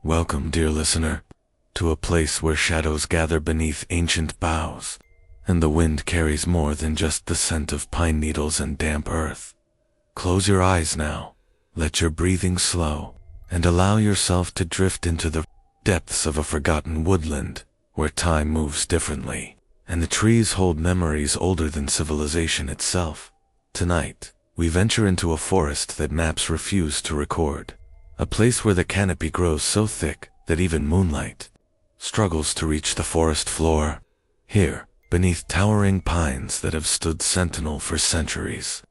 Welcome, dear listener, to a place where shadows gather beneath ancient boughs, and the wind carries more than just the scent of pine needles and damp earth. Close your eyes now, let your breathing slow, and allow yourself to drift into the depths of a forgotten woodland, where time moves differently, and the trees hold memories older than civilization itself. Tonight, we venture into a forest that maps refuse to record. A place where the canopy grows so thick that even moonlight struggles to reach the forest floor. Here, beneath towering pines that have stood sentinel for centuries,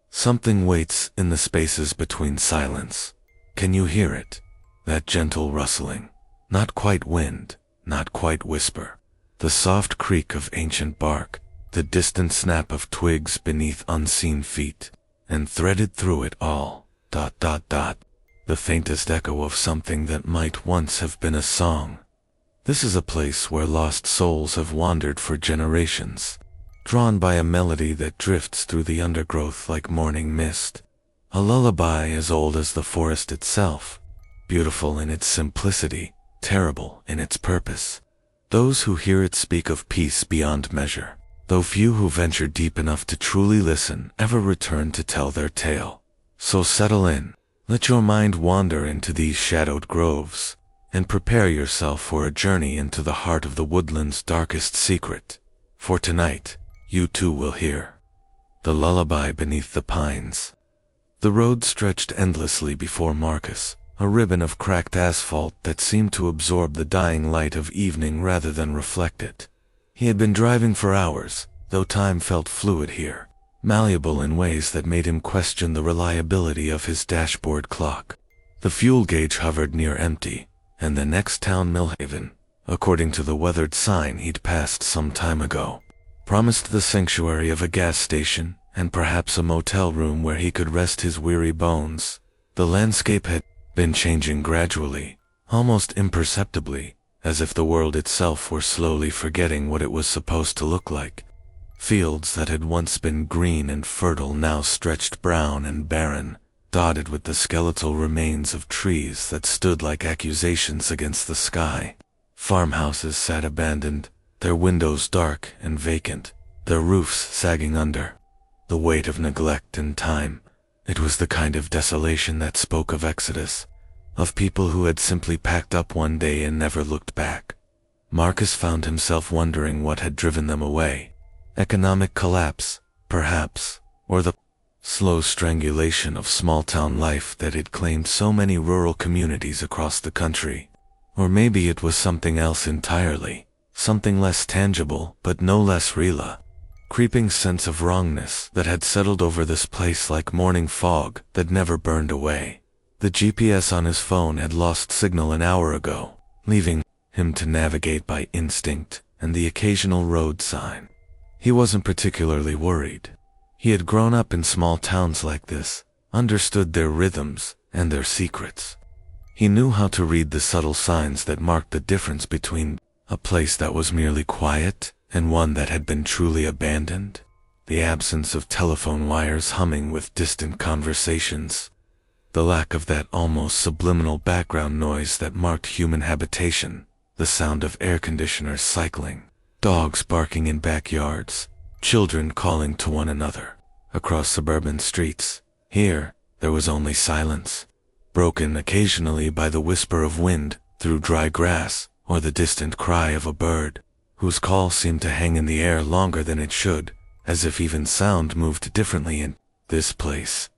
something waits in the spaces between silence. Can you hear it? That gentle rustling. Not quite wind, not quite whisper. The soft creak of ancient bark, the distant snap of twigs beneath unseen feet, and threaded through it all, the faintest echo of something that might once have been a song. This is a place where lost souls have wandered for generations, drawn by a melody that drifts through the undergrowth like morning mist. A lullaby as old as the forest itself, beautiful in its simplicity, terrible in its purpose. Those who hear it speak of peace beyond measure, though few who venture deep enough to truly listen ever return to tell their tale. So settle in. Let your mind wander into these shadowed groves, and prepare yourself for a journey into the heart of the woodland's darkest secret. For tonight, you too will hear the lullaby beneath the pines. The road stretched endlessly before Marcus, a ribbon of cracked asphalt that seemed to absorb the dying light of evening rather than reflect it. He had been driving for hours, though time felt fluid here, malleable in ways that made him question the reliability of his dashboard clock. The fuel gauge hovered near empty, and the next town, Millhaven, according to the weathered sign he'd passed some time ago, promised the sanctuary of a gas station and perhaps a motel room where he could rest his weary bones. The landscape had been changing gradually, almost imperceptibly, as if the world itself were slowly forgetting what it was supposed to look like. Fields that had once been green and fertile now stretched brown and barren, dotted with the skeletal remains of trees that stood like accusations against the sky. Farmhouses sat abandoned, their windows dark and vacant, their roofs sagging under the weight of neglect and time. It was the kind of desolation that spoke of exodus, of people who had simply packed up one day and never looked back. Marcus found himself wondering what had driven them away. Economic collapse, perhaps, or the slow strangulation of small-town life that had claimed so many rural communities across the country. Or maybe it was something else entirely, something less tangible but no less real, a creeping sense of wrongness that had settled over this place like morning fog that never burned away. The GPS on his phone had lost signal an hour ago, leaving him to navigate by instinct and the occasional road sign. He wasn't particularly worried. He had grown up in small towns like this, understood their rhythms and their secrets. He knew how to read the subtle signs that marked the difference between a place that was merely quiet and one that had been truly abandoned. The absence of telephone wires humming with distant conversations. The lack of that almost subliminal background noise that marked human habitation. The sound of air conditioners cycling, dogs barking in backyards, children calling to one another across suburban streets. Here, there was only silence, broken occasionally by the whisper of wind through dry grass or the distant cry of a bird, whose call seemed to hang in the air longer than it should, as if even sound moved differently in this place.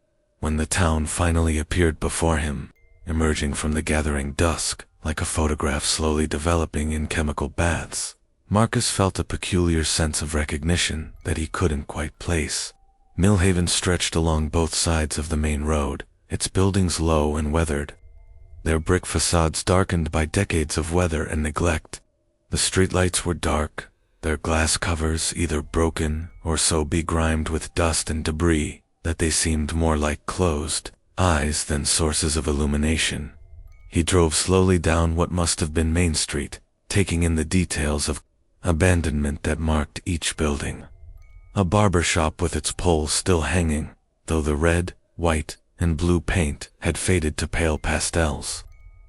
When the town finally appeared before him, emerging from the gathering dusk like a photograph slowly developing in chemical baths, Marcus felt a peculiar sense of recognition that he couldn't quite place. Millhaven stretched along both sides of the main road, its buildings low and weathered, their brick facades darkened by decades of weather and neglect. The streetlights were dark, their glass covers either broken or so begrimed with dust and debris that they seemed more like closed eyes than sources of illumination. He drove slowly down what must have been Main Street, taking in the details of abandonment that marked each building. A barber shop with its pole still hanging, though the red, white, and blue paint had faded to pale pastels.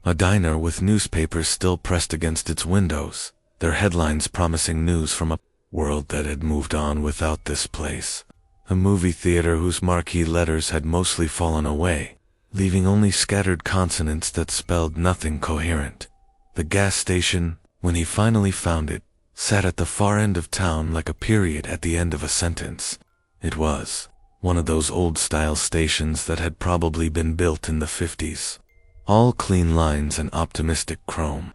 A diner with newspapers still pressed against its windows, their headlines promising news from a world that had moved on without this place. A movie theater whose marquee letters had mostly fallen away, leaving only scattered consonants that spelled nothing coherent. The gas station, when he finally found it, sat at the far end of town like a period at the end of a sentence. It was one of those old-style stations that had probably been built in the 50s. All clean lines and optimistic chrome,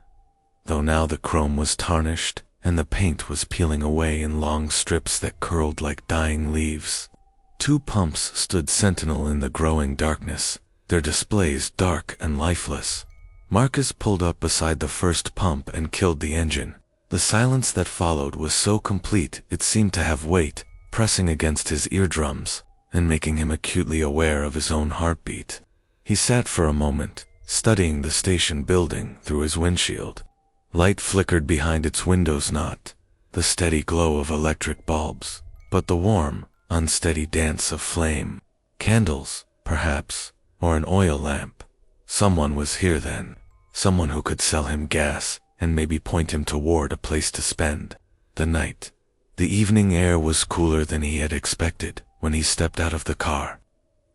though now the chrome was tarnished and the paint was peeling away in long strips that curled like dying leaves. 2 pumps stood sentinel in the growing darkness, their displays dark and lifeless. Marcus pulled up beside the first pump and killed the engine. The silence that followed was so complete it seemed to have weight, pressing against his eardrums and making him acutely aware of his own heartbeat. He sat for a moment, studying the station building through his windshield. Light flickered behind its windows, not the steady glow of electric bulbs, but the warm, unsteady dance of flame. Candles, perhaps, or an oil lamp. Someone was here then, someone who could sell him gas and maybe point him toward a place to spend the night. The evening air was cooler than he had expected when he stepped out of the car,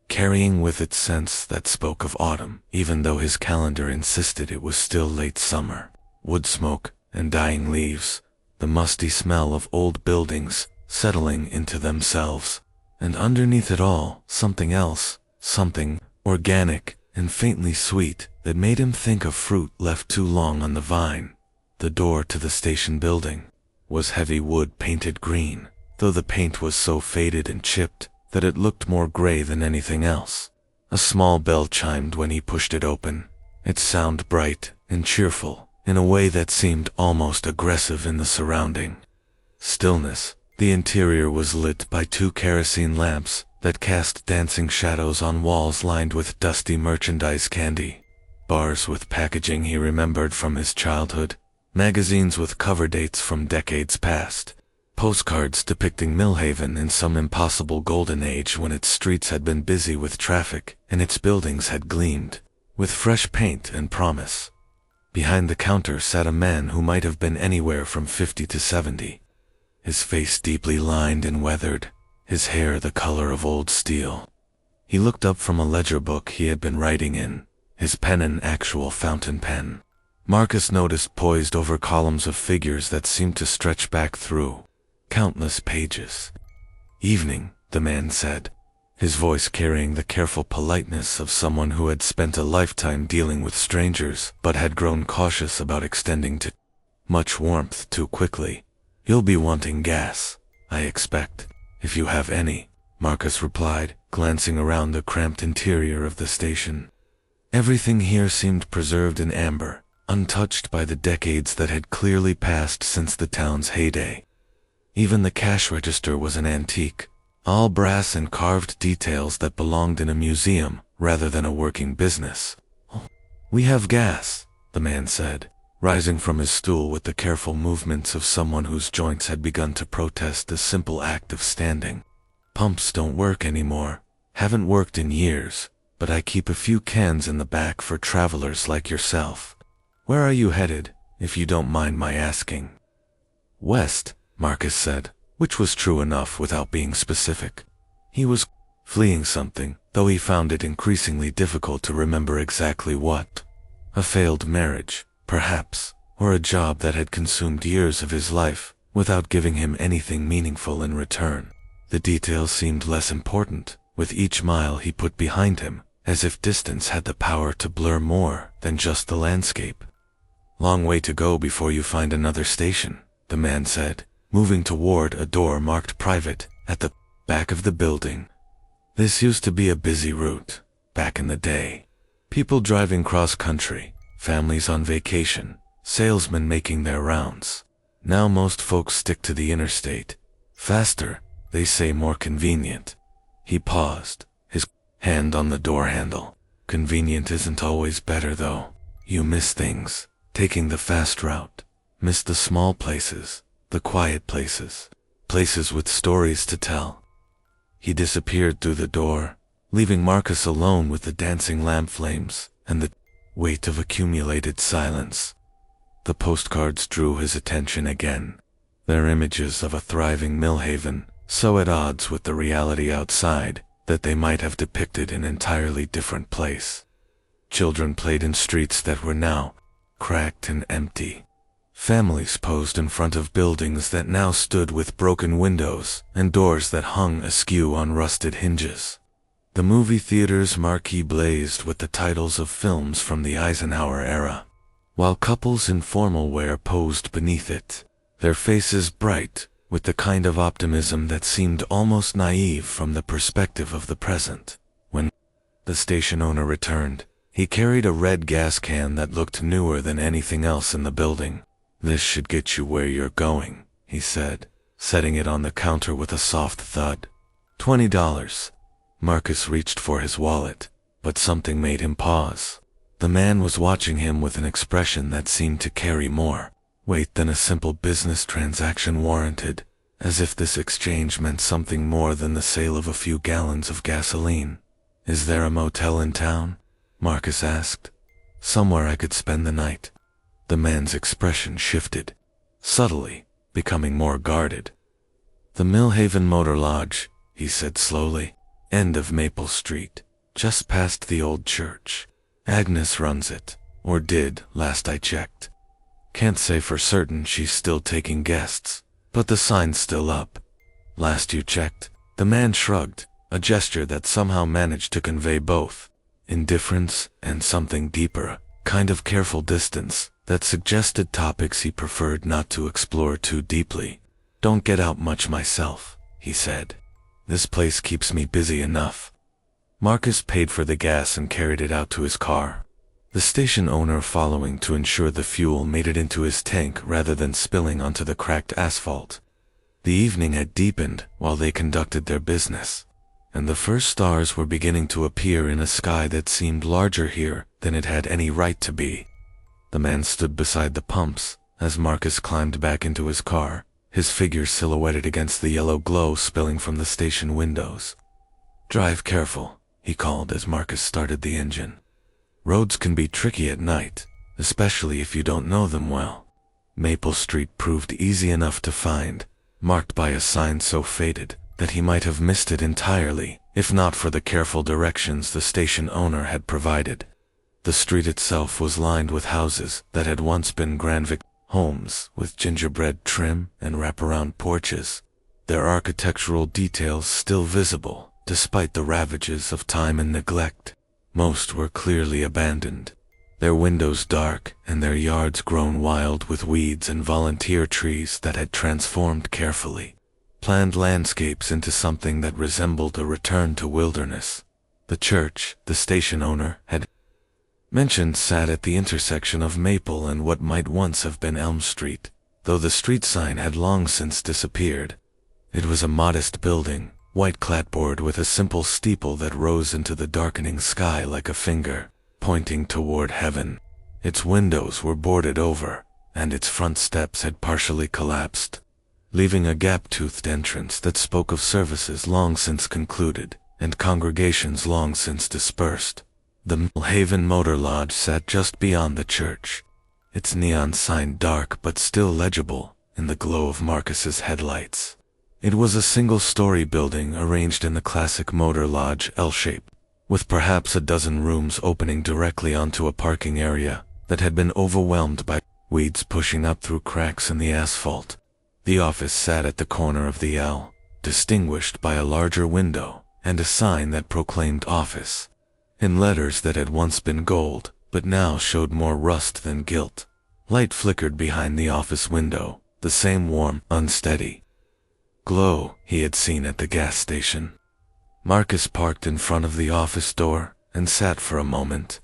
carrying with it scents that spoke of autumn, even though his calendar insisted it was still late summer. Wood smoke and dying leaves, the musty smell of old buildings settling into themselves, and underneath it all, something else, something organic and faintly sweet that made him think of fruit left too long on the vine. The door to the station building was heavy wood painted green, though the paint was so faded and chipped that it looked more gray than anything else. A small bell chimed when he pushed it open, its sound bright and cheerful in a way that seemed almost aggressive in the surrounding stillness. The interior was lit by 2 kerosene lamps that cast dancing shadows on walls lined with dusty merchandise candy bars with packaging he remembered from his childhood, magazines with cover dates from decades past, postcards depicting Millhaven in some impossible golden age when its streets had been busy with traffic and its buildings had gleamed with fresh paint and promise. Behind the counter sat a man who might have been anywhere from 50 to 70, his face deeply lined and weathered, his hair the color of old steel. He looked up from a ledger book he had been writing in, his pen an actual fountain pen. Marcus noticed poised over columns of figures that seemed to stretch back through countless pages. "Evening," the man said, his voice carrying the careful politeness of someone who had spent a lifetime dealing with strangers but had grown cautious about extending to much warmth too quickly. "You'll be wanting gas, I expect, if you have any," Marcus replied, glancing around the cramped interior of the station. Everything here seemed preserved in amber, untouched by the decades that had clearly passed since the town's heyday. Even the cash register was an antique, all brass and carved details that belonged in a museum rather than a working business. "We have gas," the man said, rising from his stool with the careful movements of someone whose joints had begun to protest the simple act of standing. "Pumps don't work anymore, haven't worked in years, but I keep a few cans in the back for travelers like yourself. Where are you headed, if you don't mind my asking?" "West," Marcus said, which was true enough without being specific. He was fleeing something, though he found it increasingly difficult to remember exactly what. A failed marriage, perhaps, or a job that had consumed years of his life without giving him anything meaningful in return. The details seemed less important with each mile he put behind him, as if distance had the power to blur more than just the landscape. "Long way to go before you find another station," the man said, moving toward a door marked private at the back of the building. This used to be a busy route, back in the day. People driving cross-country, families on vacation, salesmen making their rounds. Now most folks stick to the interstate. Faster, they say, more convenient. He paused, his hand on the door handle. "Convenient isn't always better, though. You miss things, taking the fast route. Miss the small places, the quiet places, places with stories to tell." He disappeared through the door, leaving Marcus alone with the dancing lamp flames and the weight of accumulated silence. The postcards drew his attention again. Their images of a thriving Millhaven, so at odds with the reality outside that they might have depicted an entirely different place. Children played in streets that were now cracked and empty. Families posed in front of buildings that now stood with broken windows and doors that hung askew on rusted hinges. The movie theater's marquee blazed with the titles of films from the Eisenhower era, while couples in formal wear posed beneath it, their faces bright with the kind of optimism that seemed almost naive from the perspective of the present. When the station owner returned, he carried a red gas can that looked newer than anything else in the building. "This should get you where you're going," he said, setting it on the counter with a soft thud. $20. Marcus reached for his wallet, but something made him pause. The man was watching him with an expression that seemed to carry more weight than a simple business transaction warranted, as if this exchange meant something more than the sale of a few gallons of gasoline. "Is there a motel in town?" Marcus asked. "Somewhere I could spend the night." The man's expression shifted, subtly, becoming more guarded. "The Millhaven Motor Lodge," he said slowly. "End of Maple Street, just past the old church. Agnes runs it, or did, last I checked. Can't say for certain she's still taking guests, but the sign's still up." "Last you checked?" The man shrugged, a gesture that somehow managed to convey both indifference and something deeper, kind of careful distance that suggested topics he preferred not to explore too deeply. "Don't get out much myself," he said. "This place keeps me busy enough." Marcus paid for the gas and carried it out to his car, the station owner following to ensure the fuel made it into his tank rather than spilling onto the cracked asphalt. The evening had deepened while they conducted their business, and the first stars were beginning to appear in a sky that seemed larger here than it had any right to be. The man stood beside the pumps as Marcus climbed back into his car, his figure silhouetted against the yellow glow spilling from the station windows. "Drive careful," he called as Marcus started the engine. "Roads can be tricky at night, especially if you don't know them well." Maple Street proved easy enough to find, marked by a sign so faded that he might have missed it entirely, if not for the careful directions the station owner had provided. The street itself was lined with houses that had once been Grand Vic homes with gingerbread trim and wraparound porches, their architectural details still visible despite the ravages of time and neglect. Most were clearly abandoned, their windows dark and their yards grown wild with weeds and volunteer trees that had transformed carefully planned landscapes into something that resembled a return to wilderness. The church, the station owner had mentioned, sat at the intersection of Maple and what might once have been Elm Street, though the street sign had long since disappeared. It was a modest building, white clapboard with a simple steeple that rose into the darkening sky like a finger, pointing toward heaven. Its windows were boarded over, and its front steps had partially collapsed, leaving a gap-toothed entrance that spoke of services long since concluded and congregations long since dispersed. The Millhaven Motor Lodge sat just beyond the church, its neon sign dark but still legible in the glow of Marcus's headlights. It was a single-story building arranged in the classic motor lodge L-shape, with perhaps a dozen rooms opening directly onto a parking area that had been overwhelmed by weeds pushing up through cracks in the asphalt. The office sat at the corner of the L, distinguished by a larger window and a sign that proclaimed office, in letters that had once been gold, but now showed more rust than gilt. Light flickered behind the office window, the same warm, unsteady glow he had seen at the gas station. Marcus parked in front of the office door and sat for a moment,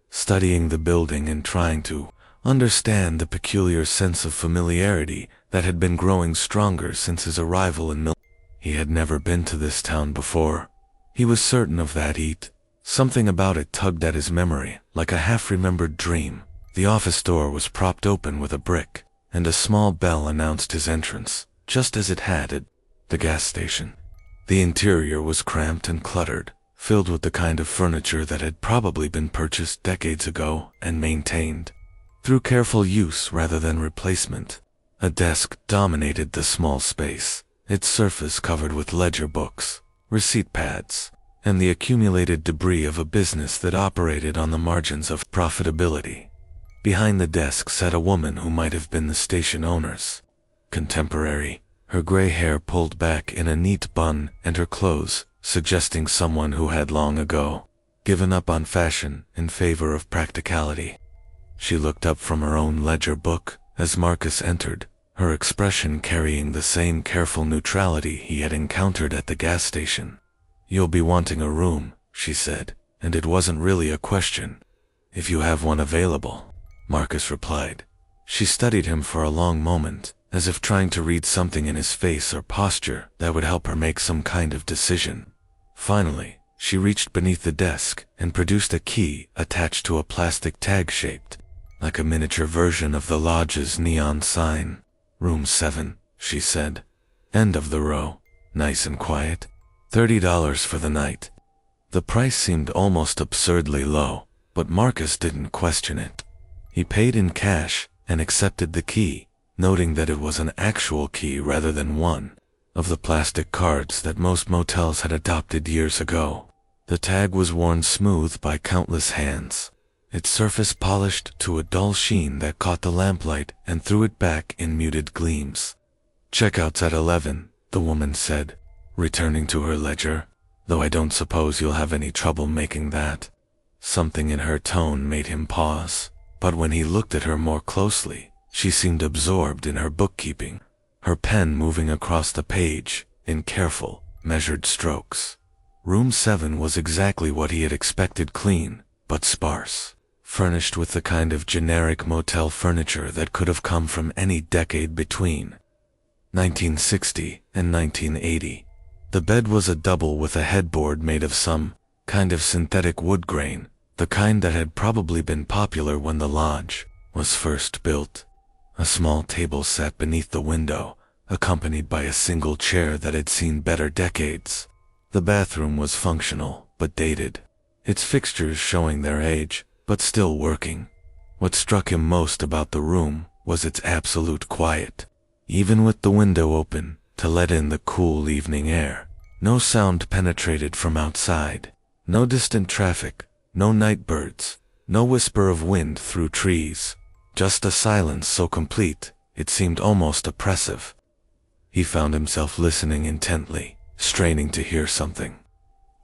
studying the building and trying to understand the peculiar sense of familiarity that had been growing stronger since his arrival in Mill. He had never been to this town before. He was certain of that. Something about it tugged at his memory, like a half-remembered dream. The office door was propped open with a brick, and a small bell announced his entrance, just as it had at the gas station. The interior was cramped and cluttered, filled with the kind of furniture that had probably been purchased decades ago and maintained through careful use rather than replacement. A desk dominated the small space, its surface covered with ledger books, receipt pads, and the accumulated debris of a business that operated on the margins of profitability. Behind the desk sat a woman who might have been the station owner's contemporary, her gray hair pulled back in a neat bun and her clothes suggesting someone who had long ago given up on fashion in favor of practicality. She looked up from her own ledger book as Marcus entered, her expression carrying the same careful neutrality he had encountered at the gas station. "You'll be wanting a room," she said, and it wasn't really a question. "If you have one available," Marcus replied. She studied him for a long moment, as if trying to read something in his face or posture that would help her make some kind of decision. Finally, she reached beneath the desk and produced a key attached to a plastic tag shaped like a miniature version of the lodge's neon sign. "Room 7, she said. "End of the row. Nice and quiet. $30 for the night." The price seemed almost absurdly low, but Marcus didn't question it. He paid in cash and accepted the key, noting that it was an actual key rather than one of the plastic cards that most motels had adopted years ago. The tag was worn smooth by countless hands, its surface polished to a dull sheen that caught the lamplight and threw it back in muted gleams. "Checkout's at 11, the woman said, returning to her ledger, "though I don't suppose you'll have any trouble making that." Something in her tone made him pause, but when he looked at her more closely, she seemed absorbed in her bookkeeping, her pen moving across the page in careful, measured strokes. Room 7 was exactly what he had expected: clean, but sparse, furnished with the kind of generic motel furniture that could have come from any decade between 1960 and 1980. The bed was a double with a headboard made of some kind of synthetic wood grain, the kind that had probably been popular when the lodge was first built. A small table sat beneath the window, accompanied by a single chair that had seen better decades. The bathroom was functional, but dated, its fixtures showing their age, but still working. What struck him most about the room was its absolute quiet. Even with the window open to let in the cool evening air, no sound penetrated from outside. No distant traffic, no night birds, no whisper of wind through trees. Just a silence so complete, it seemed almost oppressive. He found himself listening intently, straining to hear something.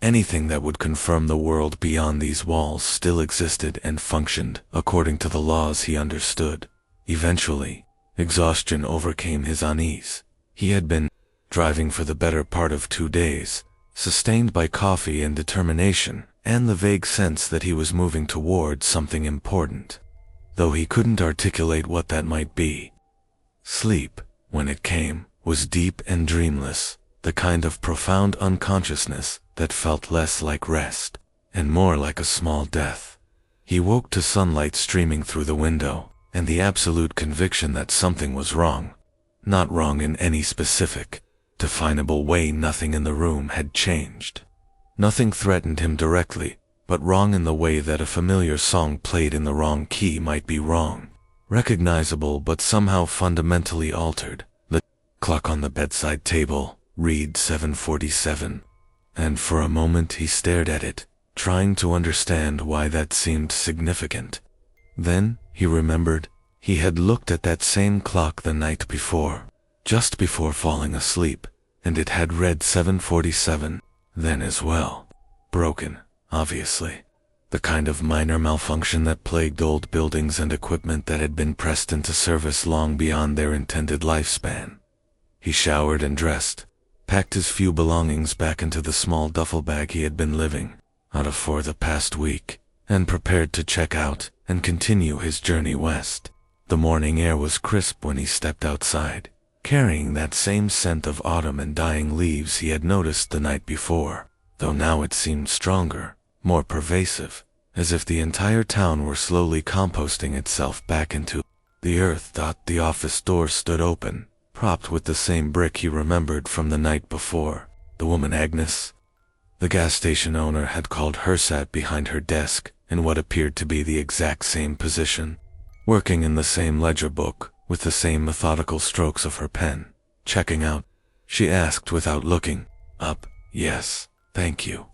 Anything that would confirm the world beyond these walls still existed and functioned according to the laws he understood. Eventually, exhaustion overcame his unease. He had been driving for the better part of 2 days, sustained by coffee and determination, and the vague sense that he was moving toward something important, though he couldn't articulate what that might be. Sleep, when it came, was deep and dreamless, the kind of profound unconsciousness that felt less like rest and more like a small death. He woke to sunlight streaming through the window and the absolute conviction that something was wrong. Not wrong in any specific, definable way. Nothing in the room had changed. Nothing threatened him directly, but wrong in the way that a familiar song played in the wrong key might be wrong, recognizable but somehow fundamentally altered. The clock on the bedside table read 7:47, and for a moment he stared at it, trying to understand why that seemed significant. Then he remembered he had looked at that same clock the night before, just before falling asleep, and it had read 7:47 then as well. Broken, obviously. The kind of minor malfunction that plagued old buildings and equipment that had been pressed into service long beyond their intended lifespan. He showered and dressed, packed his few belongings back into the small duffel bag he had been living out of for the past week, and prepared to check out and continue his journey west. The morning air was crisp when he stepped outside, carrying that same scent of autumn and dying leaves he had noticed the night before, though now it seemed stronger, more pervasive, as if the entire town were slowly composting itself back into the earth. The office door stood open, propped with the same brick he remembered from the night before. The woman Agnes The gas station owner had called her, sat behind her desk in what appeared to be the exact same position, working in the same ledger book with the same methodical strokes of her pen. "Checking out?" she asked without looking up. "Yes, thank you."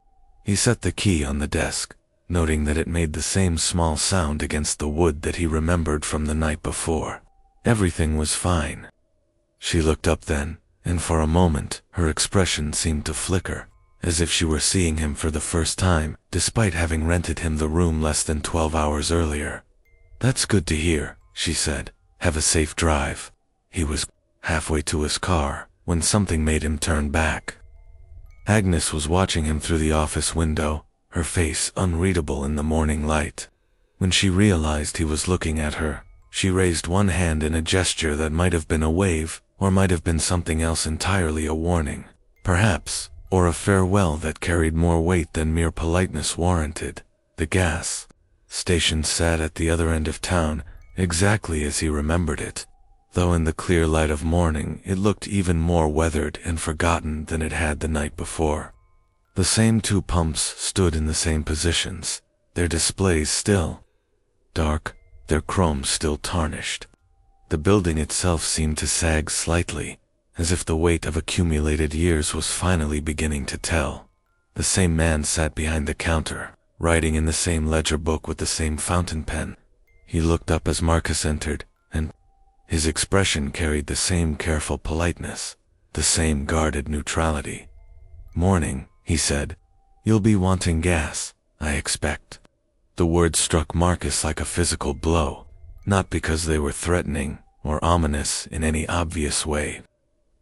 He set the key on the desk, noting that it made the same small sound against the wood that he remembered from the night before. Everything was fine. She looked up then, and for a moment her expression seemed to flicker, as if she were seeing him for the first time, despite having rented him the room less than 12 hours earlier. "That's good to hear," she said. "Have a safe drive." He was halfway to his car when something made him turn back. Agnes was watching him through the office window, her face unreadable in the morning light. When she realized he was looking at her, she raised one hand in a gesture that might have been a wave, or might have been something else entirely, a warning, perhaps, or a farewell that carried more weight than mere politeness warranted. The gas station sat at the other end of town, exactly as he remembered it, though in the clear light of morning it looked even more weathered and forgotten than it had the night before. The same two pumps stood in the same positions, their displays still dark, their chrome still tarnished. The building itself seemed to sag slightly, as if the weight of accumulated years was finally beginning to tell. The same man sat behind the counter, writing in the same ledger book with the same fountain pen. He looked up as Marcus entered, and his expression carried the same careful politeness, the same guarded neutrality. "Morning," he said. "You'll be wanting gas, I expect." The words struck Marcus like a physical blow, not because they were threatening or ominous in any obvious way,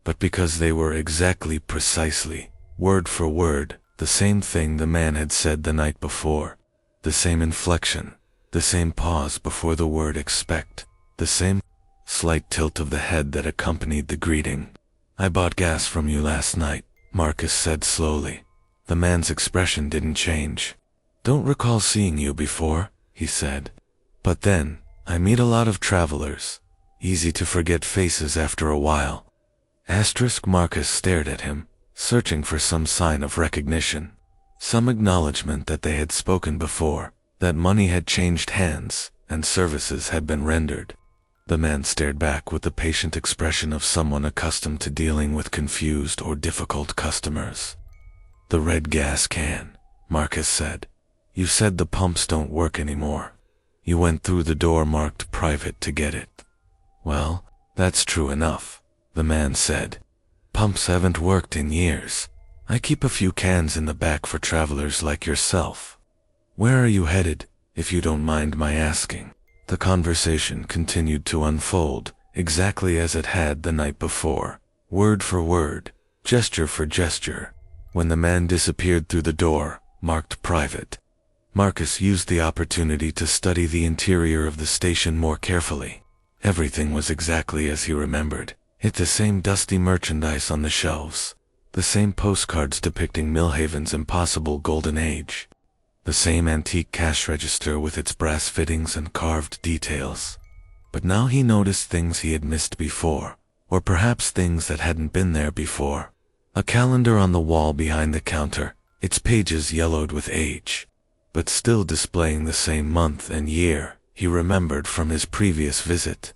but because they were exactly, precisely, word for word, the same thing the man had said the night before. The same inflection, the same pause before the word expect, the same slight tilt of the head that accompanied the greeting. "I bought gas from you last night," Marcus said slowly. The man's expression didn't change. "Don't recall seeing you before," he said. "But then, I meet a lot of travelers. Easy to forget faces after a while." Marcus stared at him, searching for some sign of recognition, some acknowledgement that they had spoken before, that money had changed hands, and services had been rendered. The man stared back with the patient expression of someone accustomed to dealing with confused or difficult customers. "The red gas can," Marcus said. "You said the pumps don't work anymore. You went through the door marked private to get it." "Well, that's true enough," the man said. "Pumps haven't worked in years. I keep a few cans in the back for travelers like yourself. Where are you headed, if you don't mind my asking?" The conversation continued to unfold, exactly as it had the night before, word for word, gesture for gesture. When the man disappeared through the door, marked private, Marcus used the opportunity to study the interior of the station more carefully. Everything was exactly as he remembered. The same dusty merchandise on the shelves, the same postcards depicting Millhaven's impossible golden age, the same antique cash register with its brass fittings and carved details. But now he noticed things he had missed before, or perhaps things that hadn't been there before. A calendar on the wall behind the counter, its pages yellowed with age, but still displaying the same month and year he remembered from his previous visit.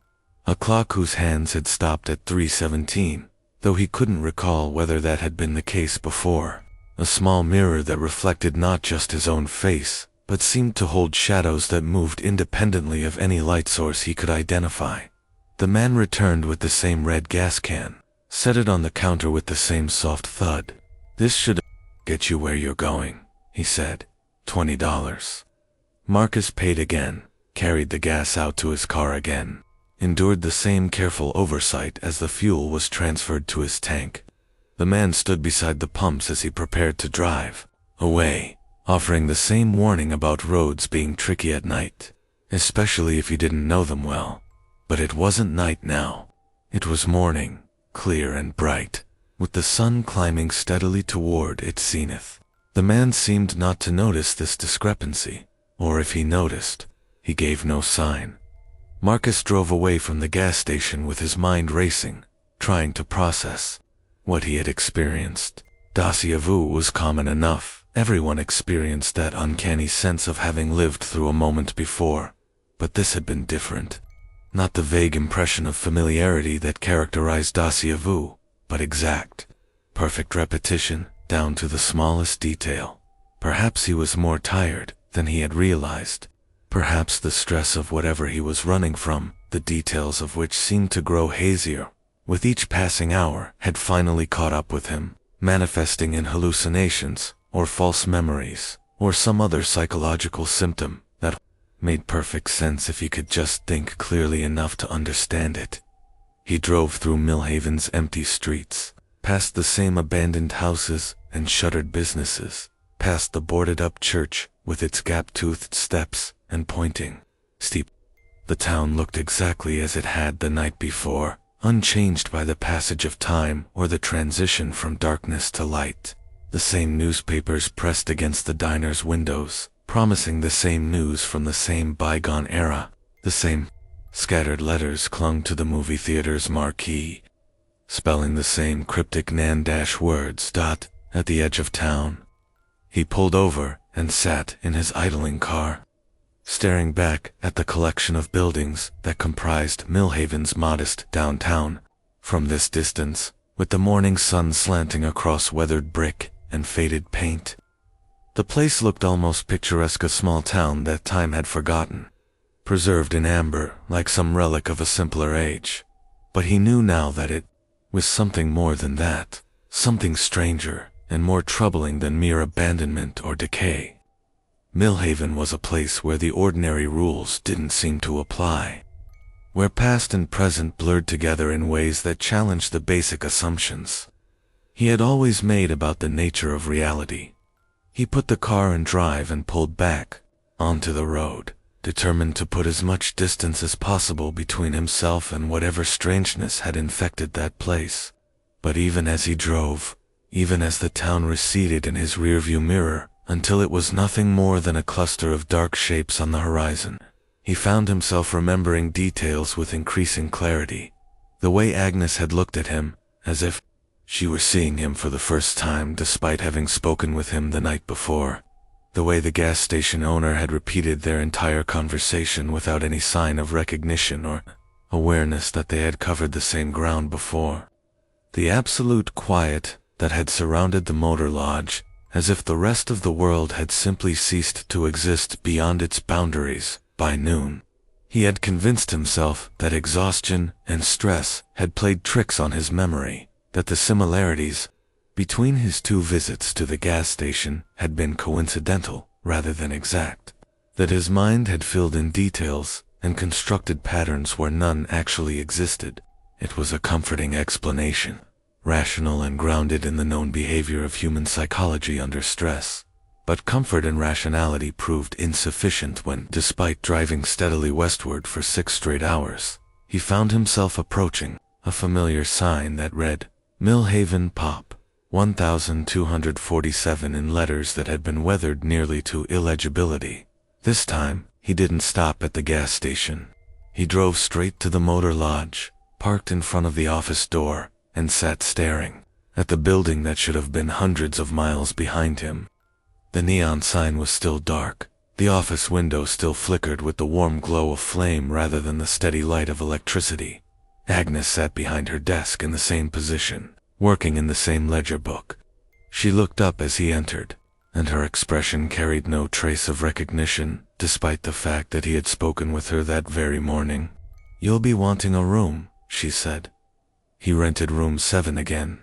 A clock whose hands had stopped at 3:17, though he couldn't recall whether that had been the case before. A small mirror that reflected not just his own face, but seemed to hold shadows that moved independently of any light source he could identify. The man returned with the same red gas can, set it on the counter with the same soft thud. "This should get you where you're going," he said. $20. Marcus paid again, carried the gas out to his car again, endured the same careful oversight as the fuel was transferred to his tank. The man stood beside the pumps as he prepared to drive away, offering the same warning about roads being tricky at night, especially if you didn't know them well. But it wasn't night now. It was morning, clear and bright, with the sun climbing steadily toward its zenith. The man seemed not to notice this discrepancy, or if he noticed, he gave no sign. Marcus drove away from the gas station with his mind racing, trying to process what he had experienced. Déjà vu was common enough. Everyone experienced that uncanny sense of having lived through a moment before. But this had been different. Not the vague impression of familiarity that characterized déjà vu, but exact, perfect repetition, down to the smallest detail. Perhaps he was more tired than he had realized. Perhaps the stress of whatever he was running from, the details of which seemed to grow hazier with each passing hour, had finally caught up with him, manifesting in hallucinations, or false memories, or some other psychological symptom that made perfect sense if he could just think clearly enough to understand it. He drove through Millhaven's empty streets, past the same abandoned houses and shuttered businesses, past the boarded-up church with its gap-toothed steps and pointing, steep. The town looked exactly as it had the night before, unchanged by the passage of time or the transition from darkness to light. The same newspapers pressed against the diner's windows, promising the same news from the same bygone era. The same scattered letters clung to the movie theater's marquee, spelling the same cryptic nan-words. At the edge of town, he pulled over and sat in his idling car, staring back at the collection of buildings that comprised Millhaven's modest downtown. From this distance, with the morning sun slanting across weathered brick and faded paint, the place looked almost picturesque, a small town that time had forgotten, preserved in amber like some relic of a simpler age. But he knew now that it was something more than that, something stranger and more troubling than mere abandonment or decay. Millhaven was a place where the ordinary rules didn't seem to apply, where past and present blurred together in ways that challenged the basic assumptions he had always made about the nature of reality. He put the car in drive and pulled back onto the road, determined to put as much distance as possible between himself and whatever strangeness had infected that place. But even as he drove, even as the town receded in his rearview mirror, until it was nothing more than a cluster of dark shapes on the horizon, he found himself remembering details with increasing clarity. The way Agnes had looked at him, as if she were seeing him for the first time despite having spoken with him the night before. The way the gas station owner had repeated their entire conversation without any sign of recognition or awareness that they had covered the same ground before. The absolute quiet that had surrounded the motor lodge, as if the rest of the world had simply ceased to exist beyond its boundaries by noon. He had convinced himself that exhaustion and stress had played tricks on his memory, that the similarities between his two visits to the gas station had been coincidental rather than exact, that his mind had filled in details and constructed patterns where none actually existed. It was a comforting explanation, rational and grounded in the known behavior of human psychology under stress. But comfort and rationality proved insufficient when, despite driving steadily westward for 6 straight hours, he found himself approaching a familiar sign that read, Millhaven Pop, 1247 in letters that had been weathered nearly to illegibility. This time, he didn't stop at the gas station. He drove straight to the motor lodge, parked in front of the office door, and sat staring at the building that should have been hundreds of miles behind him. The neon sign was still dark. The office window still flickered with the warm glow of flame rather than the steady light of electricity. Agnes sat behind her desk in the same position, working in the same ledger book. She looked up as he entered, and her expression carried no trace of recognition, despite the fact that he had spoken with her that very morning. "You'll be wanting a room," she said. He rented room 7 again,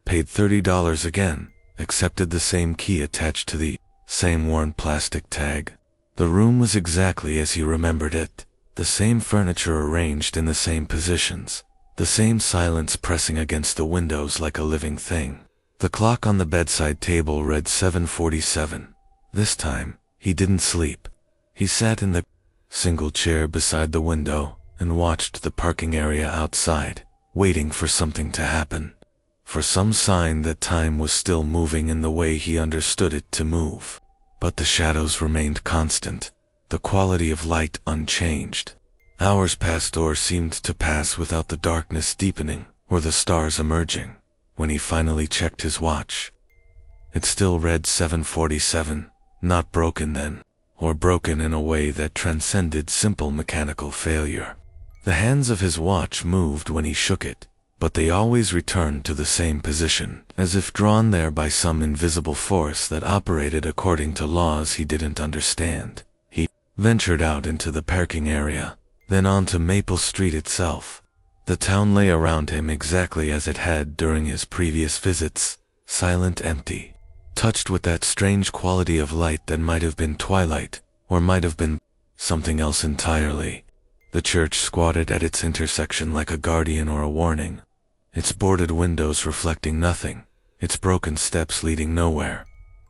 paid $30 again, accepted the same key attached to the same worn plastic tag. The room was exactly as he remembered it, the same furniture arranged in the same positions, the same silence pressing against the windows like a living thing. The clock on the bedside table read 7:47. This time, he didn't sleep. He sat in the single chair beside the window and watched the parking area outside, waiting for something to happen, for some sign that time was still moving in the way he understood it to move. But the shadows remained constant, the quality of light unchanged. Hours passed or seemed to pass without the darkness deepening or the stars emerging. When he finally checked his watch, It still read 7:47, not broken then, or broken in a way that transcended simple mechanical failure. The hands of his watch moved when he shook it, but they always returned to the same position, as if drawn there by some invisible force that operated according to laws he didn't understand. He ventured out into the parking area, then onto Maple Street itself. The town lay around him exactly as it had during his previous visits, silent, empty, touched with that strange quality of light that might have been twilight, or might have been something else entirely. The church squatted at its intersection like a guardian or a warning, its boarded windows reflecting nothing, its broken steps leading nowhere.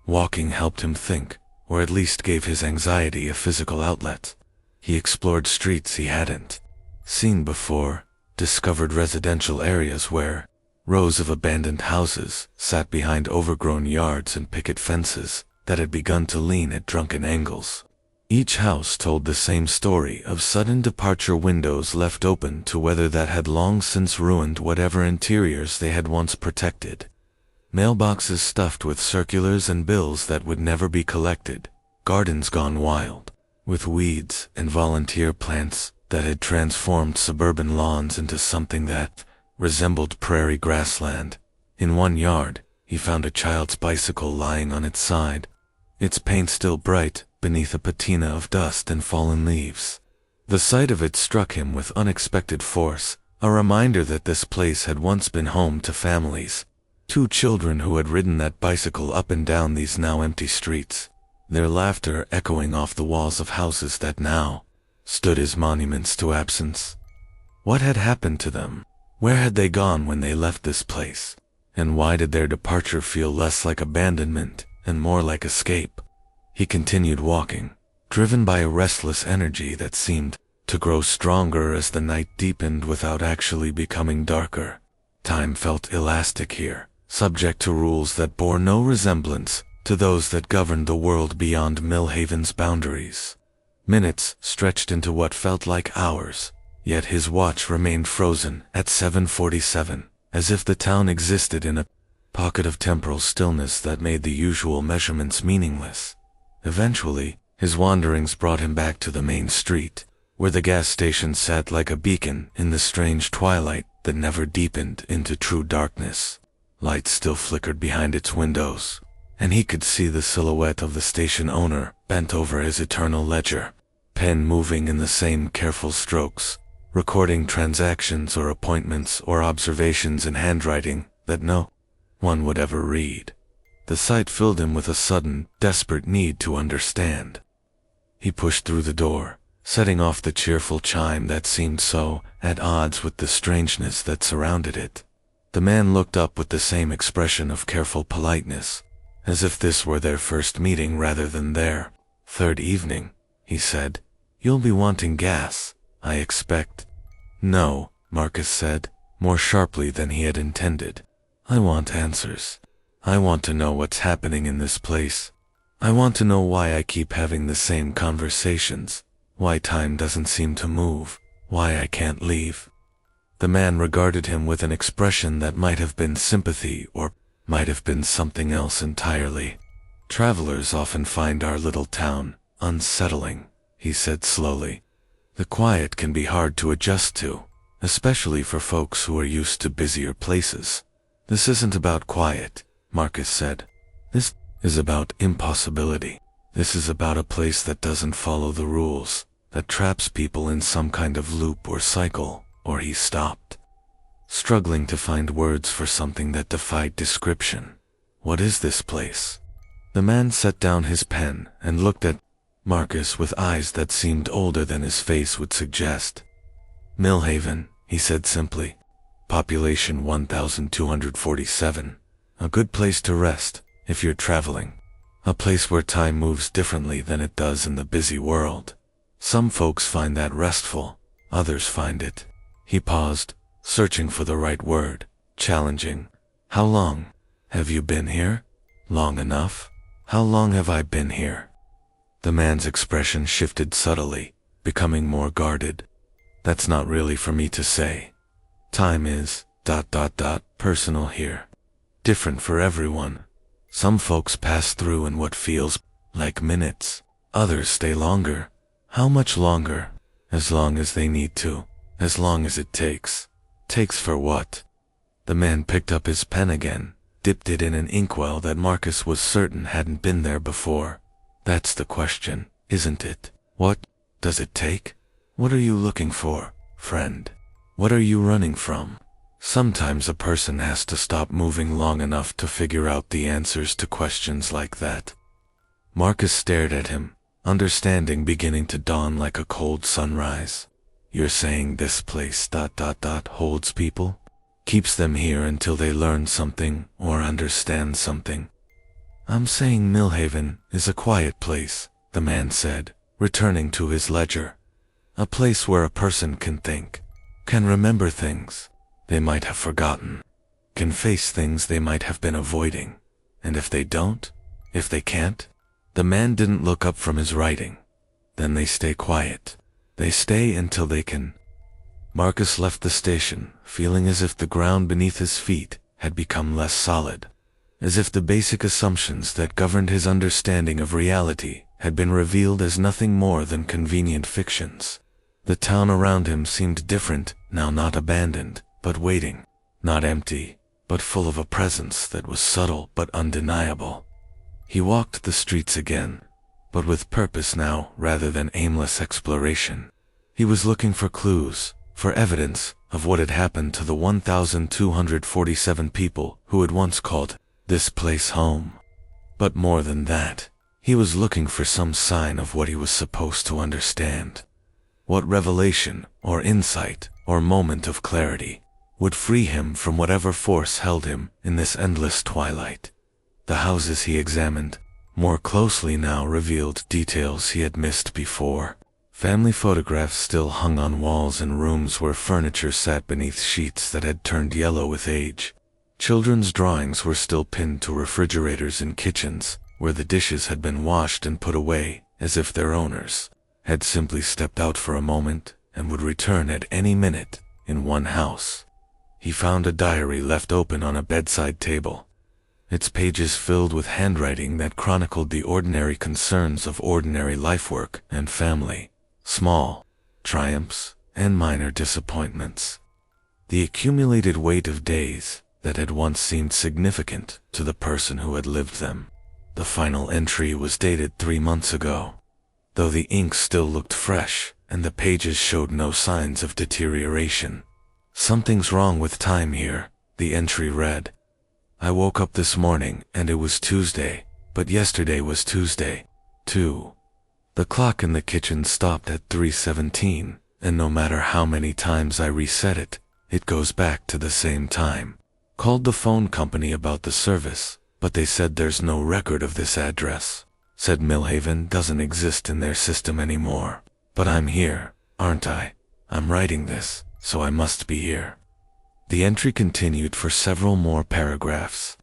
Walking helped him think, or at least gave his anxiety a physical outlet. He explored streets he hadn't seen before, discovered residential areas where rows of abandoned houses sat behind overgrown yards and picket fences that had begun to lean at drunken angles. Each house told the same story of sudden departure, windows left open to weather that had long since ruined whatever interiors they had once protected. Mailboxes stuffed with circulars and bills that would never be collected. Gardens gone wild, with weeds and volunteer plants that had transformed suburban lawns into something that resembled prairie grassland. In one yard, he found a child's bicycle lying on its side, its paint still bright beneath a patina of dust and fallen leaves. The sight of it struck him with unexpected force, a reminder that this place had once been home to families. 2 children who had ridden that bicycle up and down these now empty streets, their laughter echoing off the walls of houses that now stood as monuments to absence. What had happened to them? Where had they gone when they left this place? And why did their departure feel less like abandonment and more like escape? He continued walking, driven by a restless energy that seemed to grow stronger as the night deepened without actually becoming darker. Time felt elastic here, subject to rules that bore no resemblance to those that governed the world beyond Millhaven's boundaries. Minutes stretched into what felt like hours, yet his watch remained frozen at 7:47, as if the town existed in a pocket of temporal stillness that made the usual measurements meaningless. Eventually, his wanderings brought him back to the main street, where the gas station sat like a beacon in the strange twilight that never deepened into true darkness. Lights still flickered behind its windows, and he could see the silhouette of the station owner bent over his eternal ledger, pen moving in the same careful strokes, recording transactions or appointments or observations in handwriting that no one would ever read. The sight filled him with a sudden, desperate need to understand. He pushed through the door, setting off the cheerful chime that seemed so at odds with the strangeness that surrounded it. The man looked up with the same expression of careful politeness, as if this were their first meeting rather than their 3rd evening. He said, "You'll be wanting gas, I expect." "No," Marcus said, more sharply than he had intended. "I want answers. I want to know what's happening in this place. I want to know why I keep having the same conversations, why time doesn't seem to move, why I can't leave." The man regarded him with an expression that might have been sympathy or might have been something else entirely. "Travelers often find our little town unsettling," he said slowly. "The quiet can be hard to adjust to, especially for folks who are used to busier places." "This isn't about quiet," Marcus said. "This is about impossibility. This is about a place that doesn't follow the rules, that traps people in some kind of loop or cycle." Or he stopped, struggling to find words for something that defied description. "What is this place?" The man set down his pen and looked at Marcus with eyes that seemed older than his face would suggest. "Millhaven," he said simply. "Population 1,247. A good place to rest, if you're traveling. A place where time moves differently than it does in the busy world. Some folks find that restful, others find it." He paused, searching for the right word, challenging. "How long have you been here?" "Long enough. How long have I been here?" The man's expression shifted subtly, becoming more guarded. "That's not really for me to say. Time is, personal here. Different for everyone. Some folks pass through in what feels like minutes. Others stay longer. How much longer? As long as they need to. As long as it takes. Takes for what? The man picked up his pen again, dipped it in an inkwell that Marcus was certain hadn't been there before. That's the question, isn't it? What does it take? What are you looking for, friend? What are you running from? Sometimes a person has to stop moving long enough to figure out the answers to questions like that. Marcus stared at him, understanding beginning to dawn like a cold sunrise. You're saying this place ... holds people? Keeps them here until they learn something or understand something? I'm saying Millhaven is a quiet place, the man said, returning to his ledger. A place where a person can think, can remember things they might have forgotten, can face things they might have been avoiding. And if they don't, if they can't, the man didn't look up from his writing. Then they stay quiet. They stay until they can. Marcus left the station, feeling as if the ground beneath his feet had become less solid, as if the basic assumptions that governed his understanding of reality had been revealed as nothing more than convenient fictions. The town around him seemed different, now not abandoned, but waiting, not empty, but full of a presence that was subtle but undeniable. He walked the streets again, but with purpose now rather than aimless exploration. He was looking for clues, for evidence of what had happened to the 1,247 people who had once called this place home. But more than that, he was looking for some sign of what he was supposed to understand. What revelation, or insight, or moment of clarity would free him from whatever force held him in this endless twilight. The houses he examined more closely now revealed details he had missed before. Family photographs still hung on walls in rooms where furniture sat beneath sheets that had turned yellow with age. Children's drawings were still pinned to refrigerators in kitchens, where the dishes had been washed and put away, as if their owners had simply stepped out for a moment and would return at any minute. In one house, he found a diary left open on a bedside table, its pages filled with handwriting that chronicled the ordinary concerns of ordinary lifework and family, small triumphs and minor disappointments. The accumulated weight of days that had once seemed significant to the person who had lived them. The final entry was dated 3 months ago, though the ink still looked fresh and the pages showed no signs of deterioration. Something's wrong with time here, the entry read. I woke up this morning and it was Tuesday, but yesterday was Tuesday, too. The clock in the kitchen stopped at 3:17, and no matter how many times I reset it, it goes back to the same time. Called the phone company about the service, but they said there's no record of this address. Said Millhaven doesn't exist in their system anymore. But I'm here, aren't I? I'm writing this, so I must be here. The entry continued for several more paragraphs,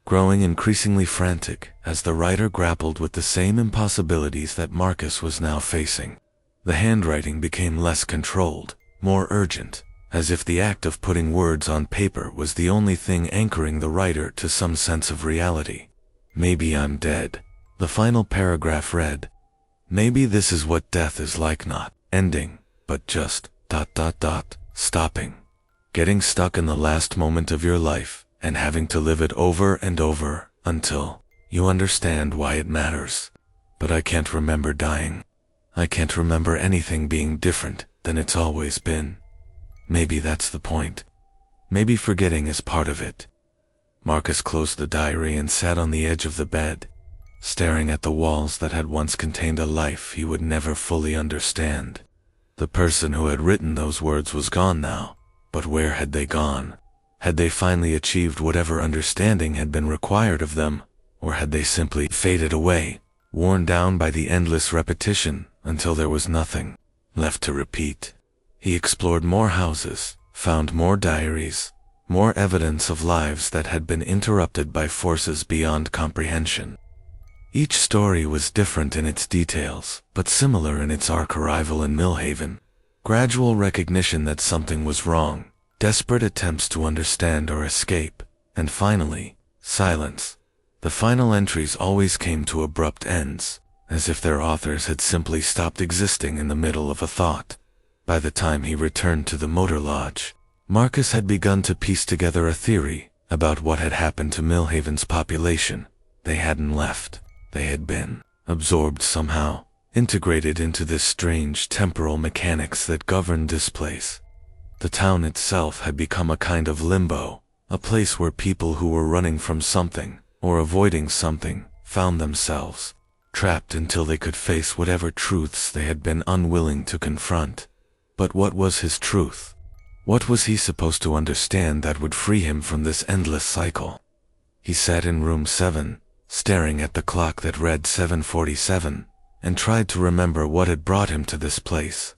growing increasingly frantic as the writer grappled with the same impossibilities that Marcus was now facing. The handwriting became less controlled, more urgent, as if the act of putting words on paper was the only thing anchoring the writer to some sense of reality. Maybe I'm dead, the final paragraph read. Maybe this is what death is like, not ending, but just ... stopping. Getting stuck in the last moment of your life and having to live it over and over until you understand why it matters. But I can't remember dying. I can't remember anything being different than it's always been. Maybe that's the point. Maybe forgetting is part of it. Marcus closed the diary and sat on the edge of the bed, staring at the walls that had once contained a life he would never fully understand. The person who had written those words was gone now, but where had they gone? Had they finally achieved whatever understanding had been required of them, or had they simply faded away, worn down by the endless repetition until there was nothing left to repeat? He explored more houses, found more diaries, more evidence of lives that had been interrupted by forces beyond comprehension. Each story was different in its details, but similar in its arc: arrival in Millhaven, gradual recognition that something was wrong, desperate attempts to understand or escape, and finally, silence. The final entries always came to abrupt ends, as if their authors had simply stopped existing in the middle of a thought. By the time he returned to the motor lodge, Marcus had begun to piece together a theory about what had happened to Millhaven's population. They hadn't left. They had been absorbed somehow, integrated into this strange temporal mechanics that governed this place. The town itself had become a kind of limbo, a place where people who were running from something, or avoiding something, found themselves trapped until they could face whatever truths they had been unwilling to confront. But what was his truth? What was he supposed to understand that would free him from this endless cycle? He sat in room 7, staring at the clock that read 7:47, and tried to remember what had brought him to this place.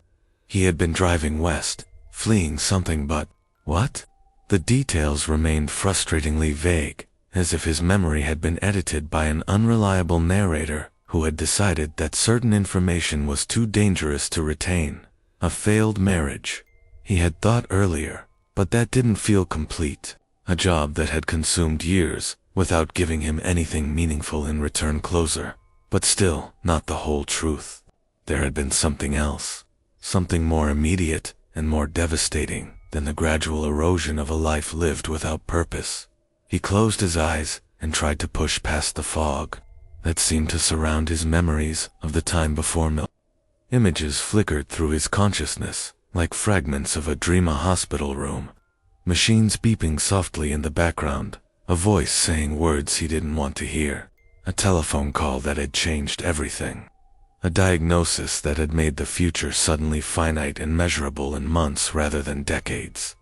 He had been driving west, fleeing something, but what? The details remained frustratingly vague, as if his memory had been edited by an unreliable narrator who had decided that certain information was too dangerous to retain. A failed marriage, he had thought earlier, but that didn't feel complete. A job that had consumed years, without giving him anything meaningful in return. Closer, but still not the whole truth. There had been something else, something more immediate and more devastating than the gradual erosion of a life lived without purpose. He closed his eyes and tried to push past the fog that seemed to surround his memories of the time before Mill. Images flickered through his consciousness, like fragments of a dream. A hospital room, machines beeping softly in the background, a voice saying words he didn't want to hear, a telephone call that had changed everything, a diagnosis that had made the future suddenly finite and measurable in months rather than decades.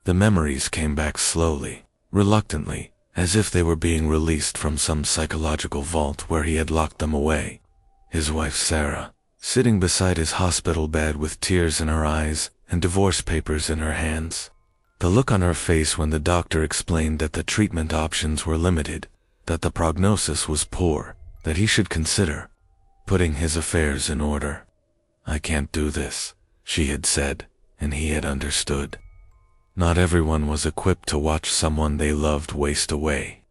The memories came back slowly, reluctantly, as if they were being released from some psychological vault where he had locked them away. His wife Sarah, sitting beside his hospital bed with tears in her eyes and divorce papers in her hands. The look on her face when the doctor explained that the treatment options were limited, that the prognosis was poor, that he should consider putting his affairs in order. "I can't do this," she had said, and he had understood. Not everyone was equipped to watch someone they loved waste away,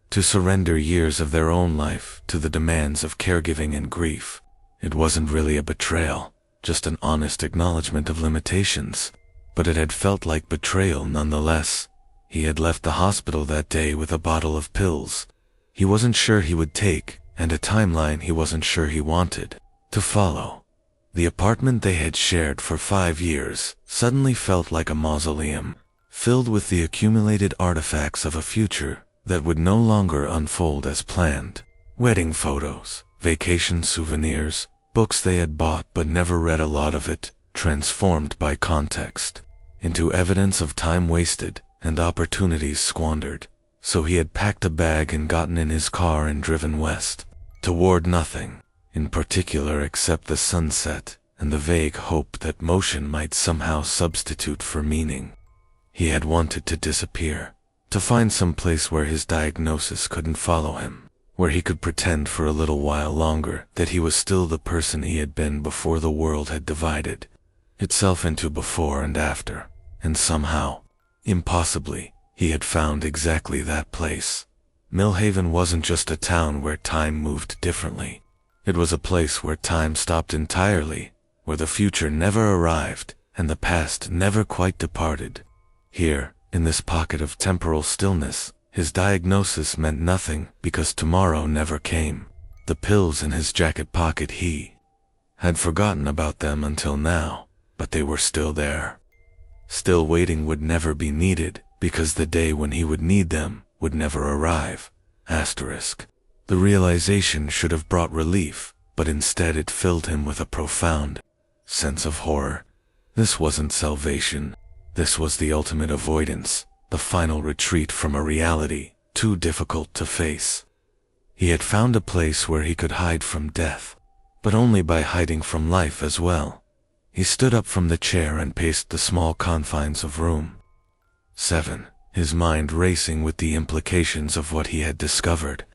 to surrender years of their own life to the demands of caregiving and grief. It wasn't really a betrayal, just an honest acknowledgement of limitations, but it had felt like betrayal nonetheless. He had left the hospital that day with a bottle of pills he wasn't sure he would take, and a timeline he wasn't sure he wanted to follow. The apartment they had shared for 5 years suddenly felt like a mausoleum, filled with the accumulated artifacts of a future that would no longer unfold as planned. Wedding photos, vacation souvenirs, books they had bought but never read, a lot of it transformed by context into evidence of time wasted and opportunities squandered. So he had packed a bag and gotten in his car and driven west, toward nothing in particular except the sunset and the vague hope that motion might somehow substitute for meaning. He had wanted to disappear, to find some place where his diagnosis couldn't follow him, where he could pretend for a little while longer that he was still the person he had been before the world had divided itself into before and after, and somehow, impossibly, he had found exactly that place. Millhaven wasn't just a town where time moved differently. It was a place where time stopped entirely, where the future never arrived and the past never quite departed. Here, in this pocket of temporal stillness, his diagnosis meant nothing because tomorrow never came. The pills in his jacket pocket, he had forgotten about them until now, but they were still there. Still waiting would never be needed, because the day when he would need them would never arrive. The realization should have brought relief, but instead it filled him with a profound sense of horror. This wasn't salvation. This was the ultimate avoidance, the final retreat from a reality too difficult to face. He had found a place where he could hide from death, but only by hiding from life as well. He stood up from the chair and paced the small confines of room 7, his mind racing with the implications of what he had discovered.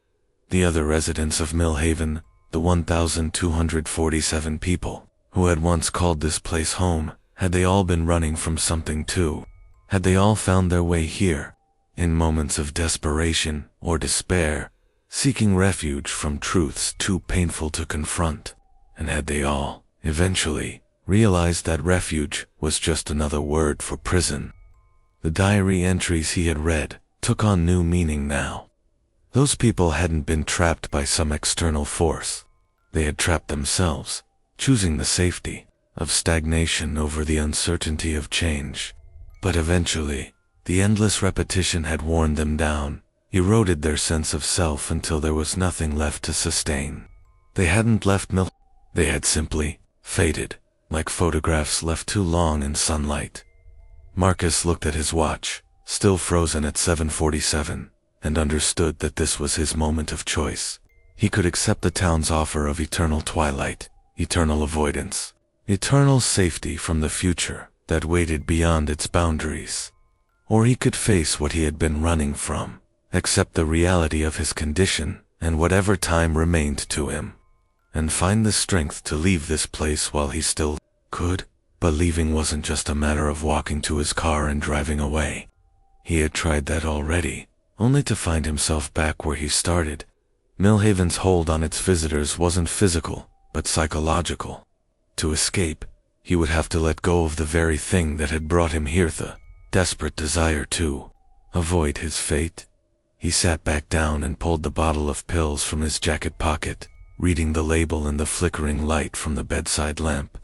The other residents of Millhaven, the 1,247 people who had once called this place home, had they all been running from something too? Had they all found their way here, in moments of desperation or despair, seeking refuge from truths too painful to confront. And had they all, eventually, realized that refuge was just another word for prison? The diary entries he had read took on new meaning now. Those people hadn't been trapped by some external force. They had trapped themselves, choosing the safety of stagnation over the uncertainty of change. But eventually, the endless repetition had worn them down, eroded their sense of self until there was nothing left to sustain. They hadn't left they had simply faded, like photographs left too long in sunlight. Marcus looked at his watch, still frozen at 7:47, and understood that this was his moment of choice. He could accept the town's offer of eternal twilight, eternal avoidance, eternal safety from the future that waited beyond its boundaries. Or he could face what he had been running from, accept the reality of his condition and whatever time remained to him, and find the strength to leave this place while he still could. But leaving wasn't just a matter of walking to his car and driving away. He had tried that already, only to find himself back where he started. Millhaven's hold on its visitors wasn't physical, but psychological. To escape, he would have to let go of the very thing that had brought him here, the desperate desire to avoid his fate. He sat back down and pulled the bottle of pills from his jacket pocket, reading the label in the flickering light from the bedside lamp.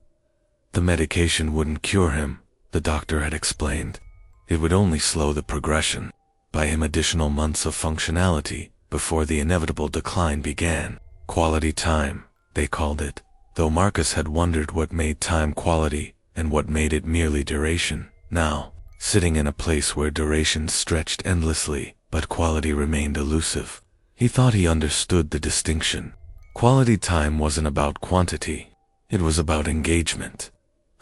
The medication wouldn't cure him, the doctor had explained. It would only slow the progression, buy him additional months of functionality before the inevitable decline began. Quality time, they called it, though Marcus had wondered what made time quality and what made it merely duration. Now, sitting in a place where duration stretched endlessly, but quality remained elusive, he thought he understood the distinction. Quality time wasn't about quantity. It was about engagement,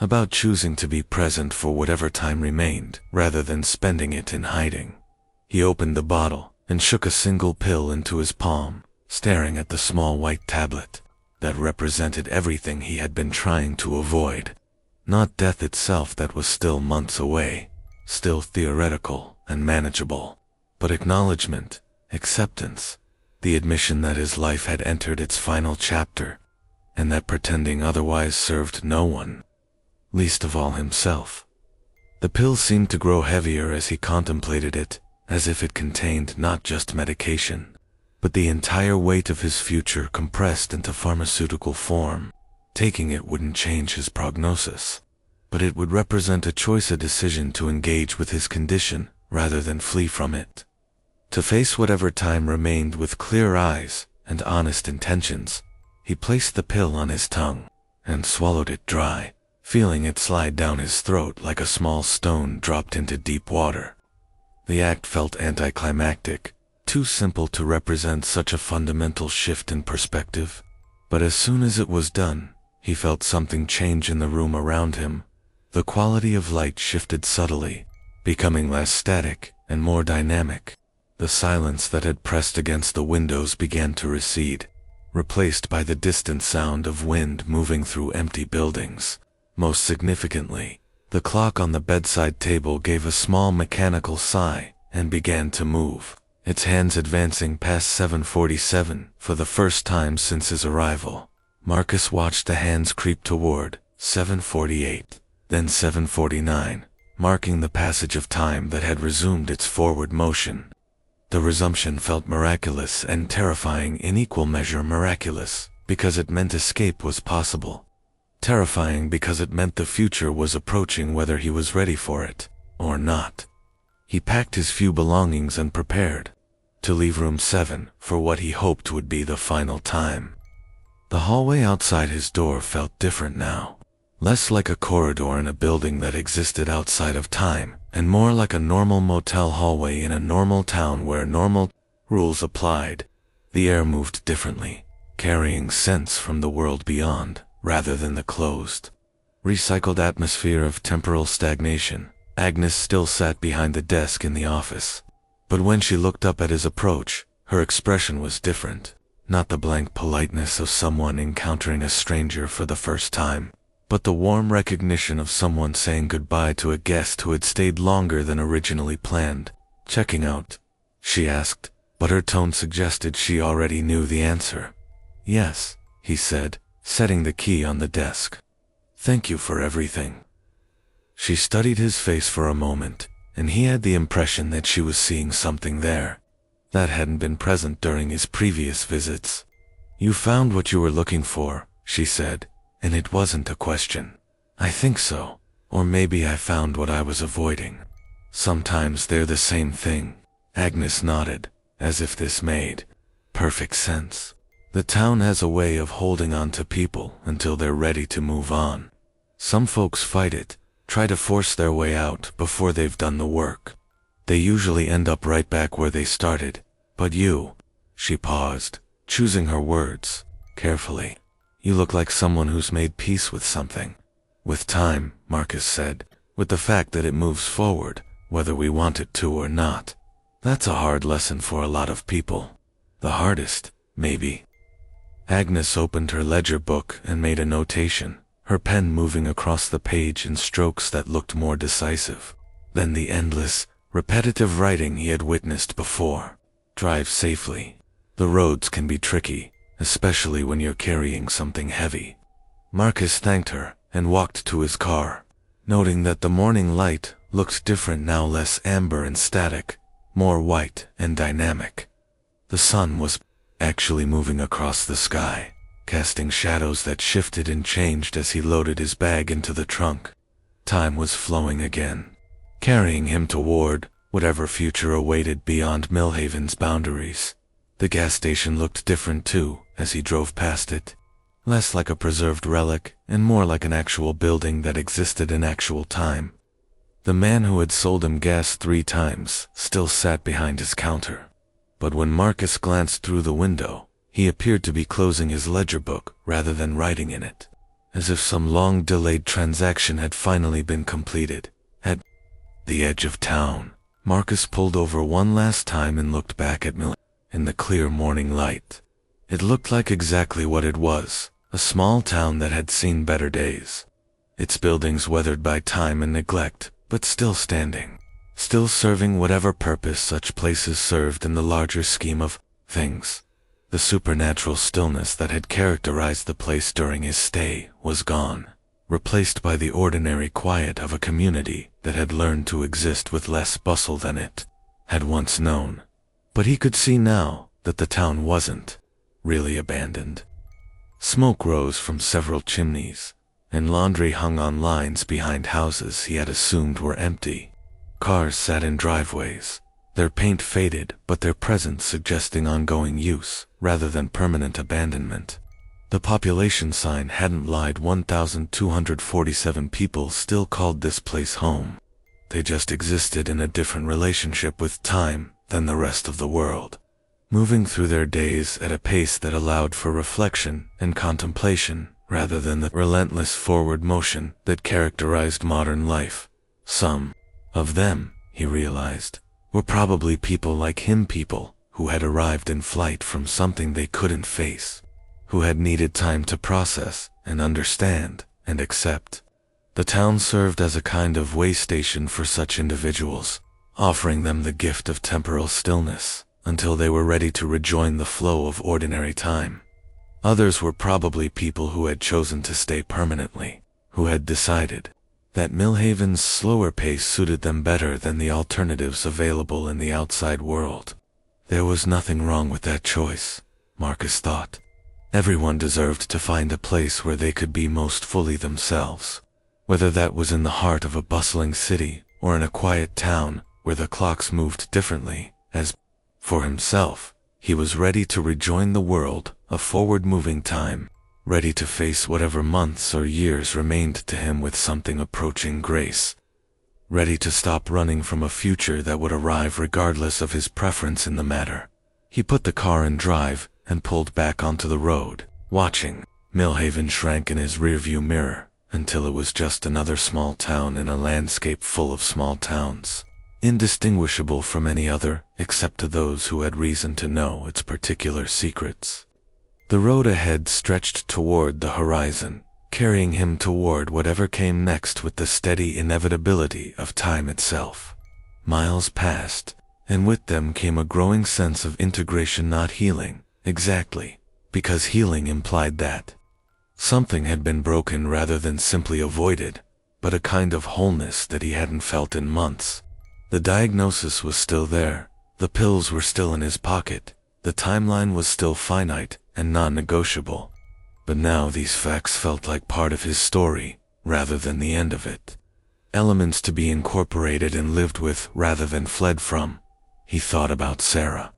about choosing to be present for whatever time remained, rather than spending it in hiding. He opened the bottle and shook a single pill into his palm, staring at the small white tablet that represented everything he had been trying to avoid. Not death itself, that was still months away, still theoretical and manageable, but acknowledgement, acceptance, the admission that his life had entered its final chapter, and that pretending otherwise served no one, least of all himself. The pill seemed to grow heavier as he contemplated it, as if it contained not just medication, but the entire weight of his future compressed into pharmaceutical form. Taking it wouldn't change his prognosis, but it would represent a choice, a decision to engage with his condition rather than flee from it. To face whatever time remained with clear eyes and honest intentions. He placed the pill on his tongue and swallowed it dry, feeling it slide down his throat like a small stone dropped into deep water. The act felt anticlimactic, too simple to represent such a fundamental shift in perspective. But as soon as it was done, he felt something change in the room around him. The quality of light shifted subtly, becoming less static and more dynamic. The silence that had pressed against the windows began to recede, replaced by the distant sound of wind moving through empty buildings. Most significantly, the clock on the bedside table gave a small mechanical sigh and began to move, its hands advancing past 7:47 for the first time since his arrival. Marcus watched the hands creep toward 7:48, then 7:49, marking the passage of time that had resumed its forward motion. The resumption felt miraculous and terrifying, in equal measure. Miraculous because it meant escape was possible. Terrifying because it meant the future was approaching, whether he was ready for it or not. He packed his few belongings and prepared to leave room 7 for what he hoped would be the final time. The hallway outside his door felt different now, less like a corridor in a building that existed outside of time, and more like a normal motel hallway in a normal town where normal rules applied. The air moved differently, carrying scents from the world beyond, rather than the closed, recycled atmosphere of temporal stagnation. Agnes still sat behind the desk in the office, but when she looked up at his approach, her expression was different. Not the blank politeness of someone encountering a stranger for the first time, but the warm recognition of someone saying goodbye to a guest who had stayed longer than originally planned. "Checking out?" she asked, but her tone suggested she already knew the answer. "Yes," he said, setting the key on the desk. "Thank you for everything." She studied his face for a moment, and he had the impression that she was seeing something there that hadn't been present during his previous visits. "You found what you were looking for," she said, and it wasn't a question. "I think so. Or maybe I found what I was avoiding. Sometimes they're the same thing." Agnes nodded, as if this made perfect sense. The town has a way of holding on to people until they're ready to move on. Some folks fight it, try to force their way out before they've done the work. They usually end up right back where they started. But you, she paused, choosing her words carefully. "You look like someone who's made peace with something." "With time," Marcus said, "with the fact that it moves forward, whether we want it to or not." That's a hard lesson for a lot of people. The hardest, maybe. Agnes opened her ledger book and made a notation, her pen moving across the page in strokes that looked more decisive than the endless, repetitive writing he had witnessed before. "Drive safely. The roads can be tricky, especially when you're carrying something heavy." Marcus thanked her and walked to his car, noting that the morning light looked different now, less amber and static, more white and dynamic. The sun was actually moving across the sky, casting shadows that shifted and changed as he loaded his bag into the trunk. Time was flowing again, carrying him toward whatever future awaited beyond Millhaven's boundaries. The gas station looked different too as he drove past it, less like a preserved relic and more like an actual building that existed in actual time. The man who had sold him gas 3 times still sat behind his counter. But when Marcus glanced through the window, he appeared to be closing his ledger book rather than writing in it, as if some long-delayed transaction had finally been completed. At the edge of town, Marcus pulled over one last time and looked back at Mill in the clear morning light. It looked like exactly what it was, a small town that had seen better days. Its buildings weathered by time and neglect, but still standing, still serving whatever purpose such places served in the larger scheme of things. The supernatural stillness that had characterized the place during his stay was gone, replaced by the ordinary quiet of a community that had learned to exist with less bustle than it had once known. But he could see now that the town wasn't really abandoned. Smoke rose from several chimneys, and laundry hung on lines behind houses he had assumed were empty. Cars sat in driveways, their paint faded but their presence suggesting ongoing use rather than permanent abandonment. The population sign hadn't lied. 1,247 people still called this place home. They just existed in a different relationship with time than the rest of the world, moving through their days at a pace that allowed for reflection and contemplation rather than the relentless forward motion that characterized modern life. Some of them, he realized, were probably people like him, people who had arrived in flight from something they couldn't face, who had needed time to process and understand and accept. The town served as a kind of way station for such individuals, offering them the gift of temporal stillness until they were ready to rejoin the flow of ordinary time. Others were probably people who had chosen to stay permanently, who had decided that Millhaven's slower pace suited them better than the alternatives available in the outside world. There was nothing wrong with that choice, Marcus thought. Everyone deserved to find a place where they could be most fully themselves, whether that was in the heart of a bustling city or in a quiet town where the clocks moved differently. As for himself, he was ready to rejoin the world of forward-moving time, ready to face whatever months or years remained to him with something approaching grace, ready to stop running from a future that would arrive regardless of his preference in the matter. He put the car in drive and pulled back onto the road, watching. Millhaven shrank in his rearview mirror until it was just another small town in a landscape full of small towns, indistinguishable from any other except to those who had reason to know its particular secrets. The road ahead stretched toward the horizon, carrying him toward whatever came next with the steady inevitability of time itself. Miles passed, and with them came a growing sense of integration, not healing, exactly, because healing implied that something had been broken rather than simply avoided, but a kind of wholeness that he hadn't felt in months. The diagnosis was still there, the pills were still in his pocket, the timeline was still finite and non-negotiable. But now these facts felt like part of his story, rather than the end of it. Elements to be incorporated and lived with rather than fled from. He thought about Sarah.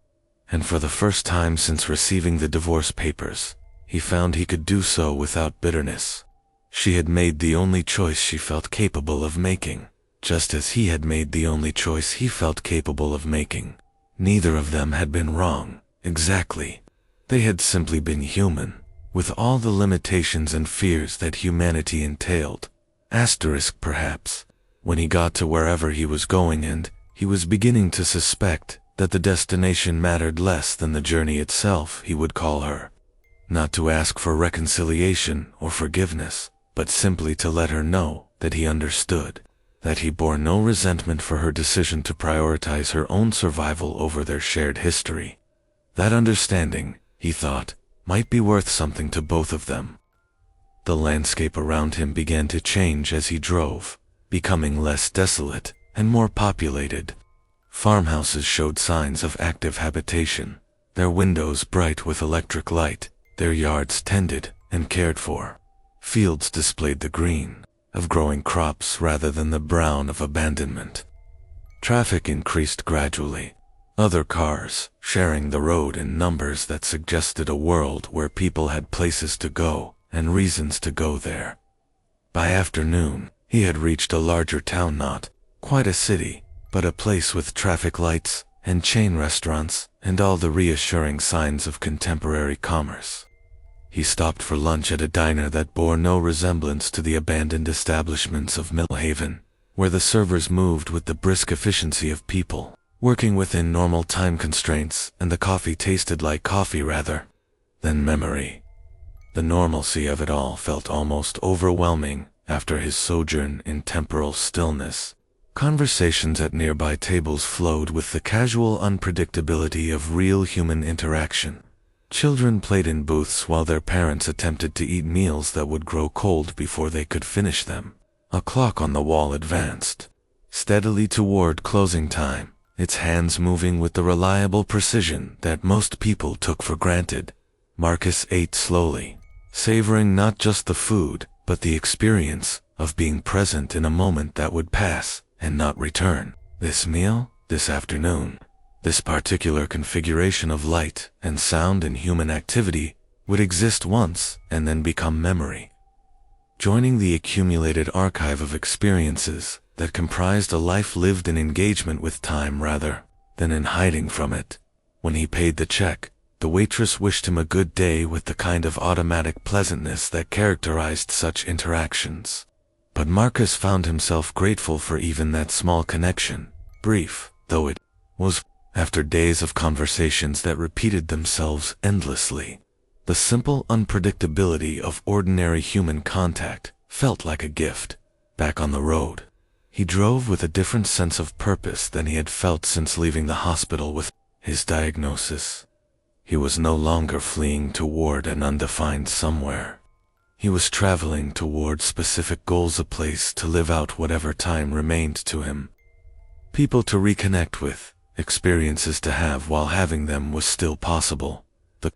And for the first time since receiving the divorce papers, he found he could do so without bitterness. She had made the only choice she felt capable of making, just as he had made the only choice he felt capable of making. Neither of them had been wrong, exactly. They had simply been human, with all the limitations and fears that humanity entailed. Asterisk perhaps, when he got to wherever he was going, and he was beginning to suspect that the destination mattered less than the journey itself, he would call her. Not to ask for reconciliation or forgiveness, but simply to let her know that he understood, that he bore no resentment for her decision to prioritize her own survival over their shared history. That understanding, he thought, might be worth something to both of them. The landscape around him began to change as he drove, becoming less desolate and more populated. Farmhouses showed signs of active habitation, their windows bright with electric light, their yards tended and cared for. Fields displayed the green of growing crops rather than the brown of abandonment. Traffic increased gradually, other cars sharing the road in numbers that suggested a world where people had places to go and reasons to go there. By afternoon, he had reached a larger town, not quite a city, but a place with traffic lights and chain restaurants and all the reassuring signs of contemporary commerce. He stopped for lunch at a diner that bore no resemblance to the abandoned establishments of Millhaven, where the servers moved with the brisk efficiency of people, working within normal time constraints, and the coffee tasted like coffee rather than memory. The normalcy of it all felt almost overwhelming after his sojourn in temporal stillness. Conversations at nearby tables flowed with the casual unpredictability of real human interaction. Children played in booths while their parents attempted to eat meals that would grow cold before they could finish them. A clock on the wall advanced steadily toward closing time, its hands moving with the reliable precision that most people took for granted. Marcus ate slowly, savoring not just the food, but the experience of being present in a moment that would pass and not return. This meal, this afternoon, this particular configuration of light and sound and human activity would exist once and then become memory, joining the accumulated archive of experiences that comprised a life lived in engagement with time rather than in hiding from it. When he paid the check, the waitress wished him a good day with the kind of automatic pleasantness that characterized such interactions. But Marcus found himself grateful for even that small connection, brief though it was. After days of conversations that repeated themselves endlessly, the simple unpredictability of ordinary human contact felt like a gift. Back on the road, he drove with a different sense of purpose than he had felt since leaving the hospital with his diagnosis. He was no longer fleeing toward an undefined somewhere. He was traveling toward specific goals, a place to live out whatever time remained to him, people to reconnect with, experiences to have while having them was still possible. The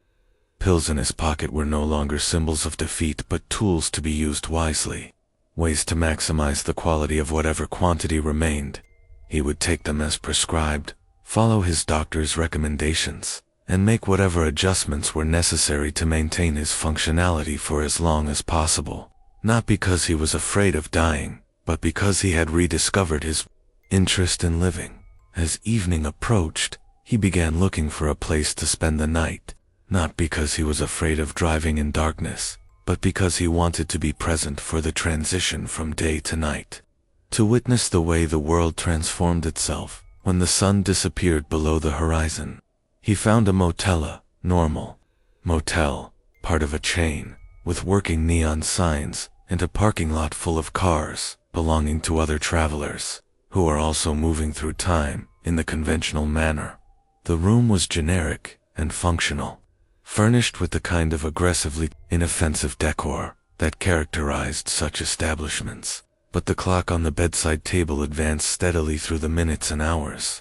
pills in his pocket were no longer symbols of defeat but tools to be used wisely, ways to maximize the quality of whatever quantity remained. He would take them as prescribed, follow his doctor's recommendations, and make whatever adjustments were necessary to maintain his functionality for as long as possible, not because he was afraid of dying, but because he had rediscovered his interest in living. As evening approached, he began looking for a place to spend the night, not because he was afraid of driving in darkness, but because he wanted to be present for the transition from day to night, to witness the way the world transformed itself when the sun disappeared below the horizon. He found a motel, normal motel, part of a chain, with working neon signs and a parking lot full of cars belonging to other travelers. who are also moving through time in the conventional manner. The room was generic and functional, furnished with the kind of aggressively inoffensive decor that characterized such establishments. But the clock on the bedside table advanced steadily through the minutes and hours,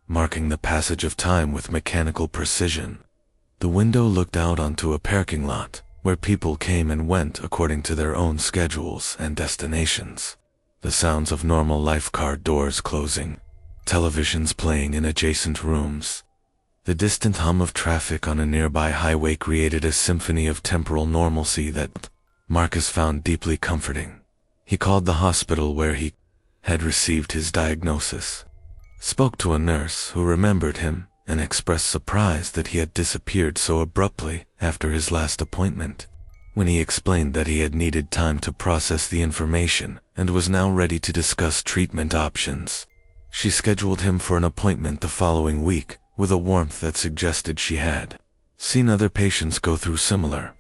marking the passage of time with mechanical precision. The window looked out onto a parking lot where people came and went according to their own schedules and destinations. The sounds of normal life, car doors closing, televisions playing in adjacent rooms. The distant hum of traffic on a nearby highway created a symphony of temporal normalcy that Marcus found deeply comforting. He called the hospital where he had received his diagnosis, spoke to a nurse who remembered him, and expressed surprise that he had disappeared so abruptly after his last appointment. When he explained that he had needed time to process the information and was now ready to discuss treatment options, she scheduled him for an appointment the following week with a warmth that suggested she had seen other patients go through similar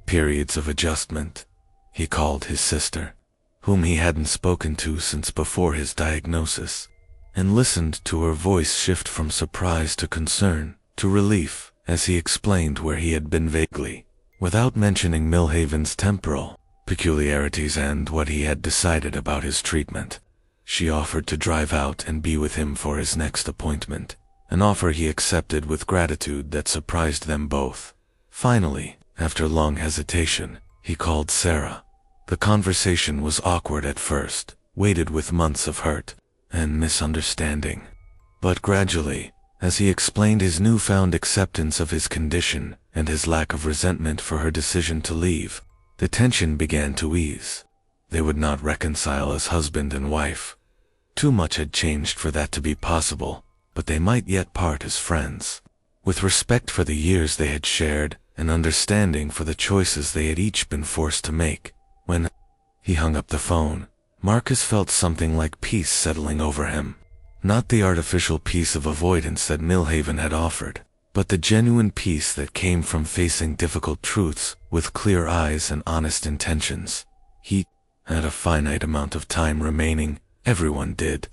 periods of adjustment. He called his sister, whom he hadn't spoken to since before his diagnosis, and listened to her voice shift from surprise to concern to relief as he explained where he had been vaguely, without mentioning Millhaven's temporal peculiarities and what he had decided about his treatment. She offered to drive out and be with him for his next appointment, an offer he accepted with gratitude that surprised them both. Finally, after long hesitation, he called Sarah. The conversation was awkward at first, weighted with months of hurt and misunderstanding. But gradually, as he explained his newfound acceptance of his condition and his lack of resentment for her decision to leave, the tension began to ease. They would not reconcile as husband and wife. Too much had changed for that to be possible, but they might yet part as friends, with respect for the years they had shared and understanding for the choices they had each been forced to make. When he hung up the phone, Marcus felt something like peace settling over him. Not the artificial peace of avoidance that Millhaven had offered, but the genuine peace that came from facing difficult truths with clear eyes and honest intentions. He had a finite amount of time remaining, everyone did,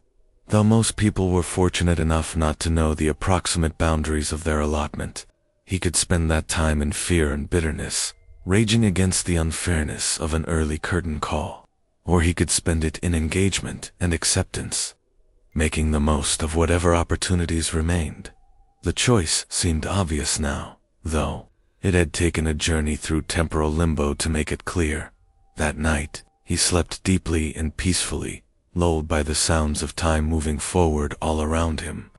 though most people were fortunate enough not to know the approximate boundaries of their allotment. He could spend that time in fear and bitterness, raging against the unfairness of an early curtain call, or he could spend it in engagement and acceptance, making the most of whatever opportunities remained. The choice seemed obvious now, though it had taken a journey through temporal limbo to make it clear. That night, he slept deeply and peacefully, lulled by the sounds of time moving forward all around him.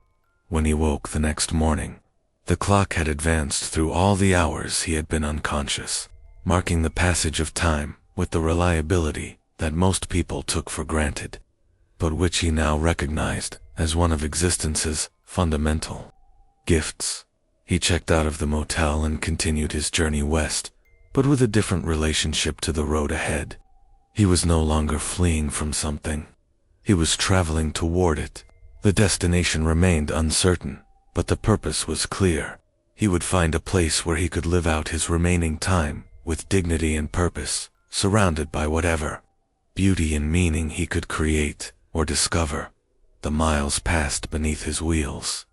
When he woke the next morning, the clock had advanced through all the hours he had been unconscious, marking the passage of time with the reliability that most people took for granted, but which he now recognized as one of existence's fundamental gifts. He checked out of the motel and continued his journey west, but with a different relationship to the road ahead. He was no longer fleeing from something. He was traveling toward it. The destination remained uncertain, but the purpose was clear. He would find a place where he could live out his remaining time with dignity and purpose, surrounded by whatever beauty and meaning he could create or discover. The miles passed beneath his wheels,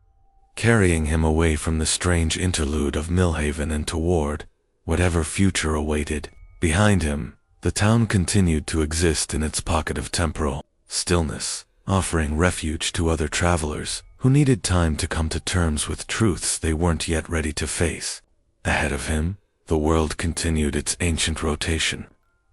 carrying him away from the strange interlude of Millhaven and toward whatever future awaited. Behind him, the town continued to exist in its pocket of temporal stillness, offering refuge to other travelers who needed time to come to terms with truths they weren't yet ready to face. Ahead of him, the world continued its ancient rotation,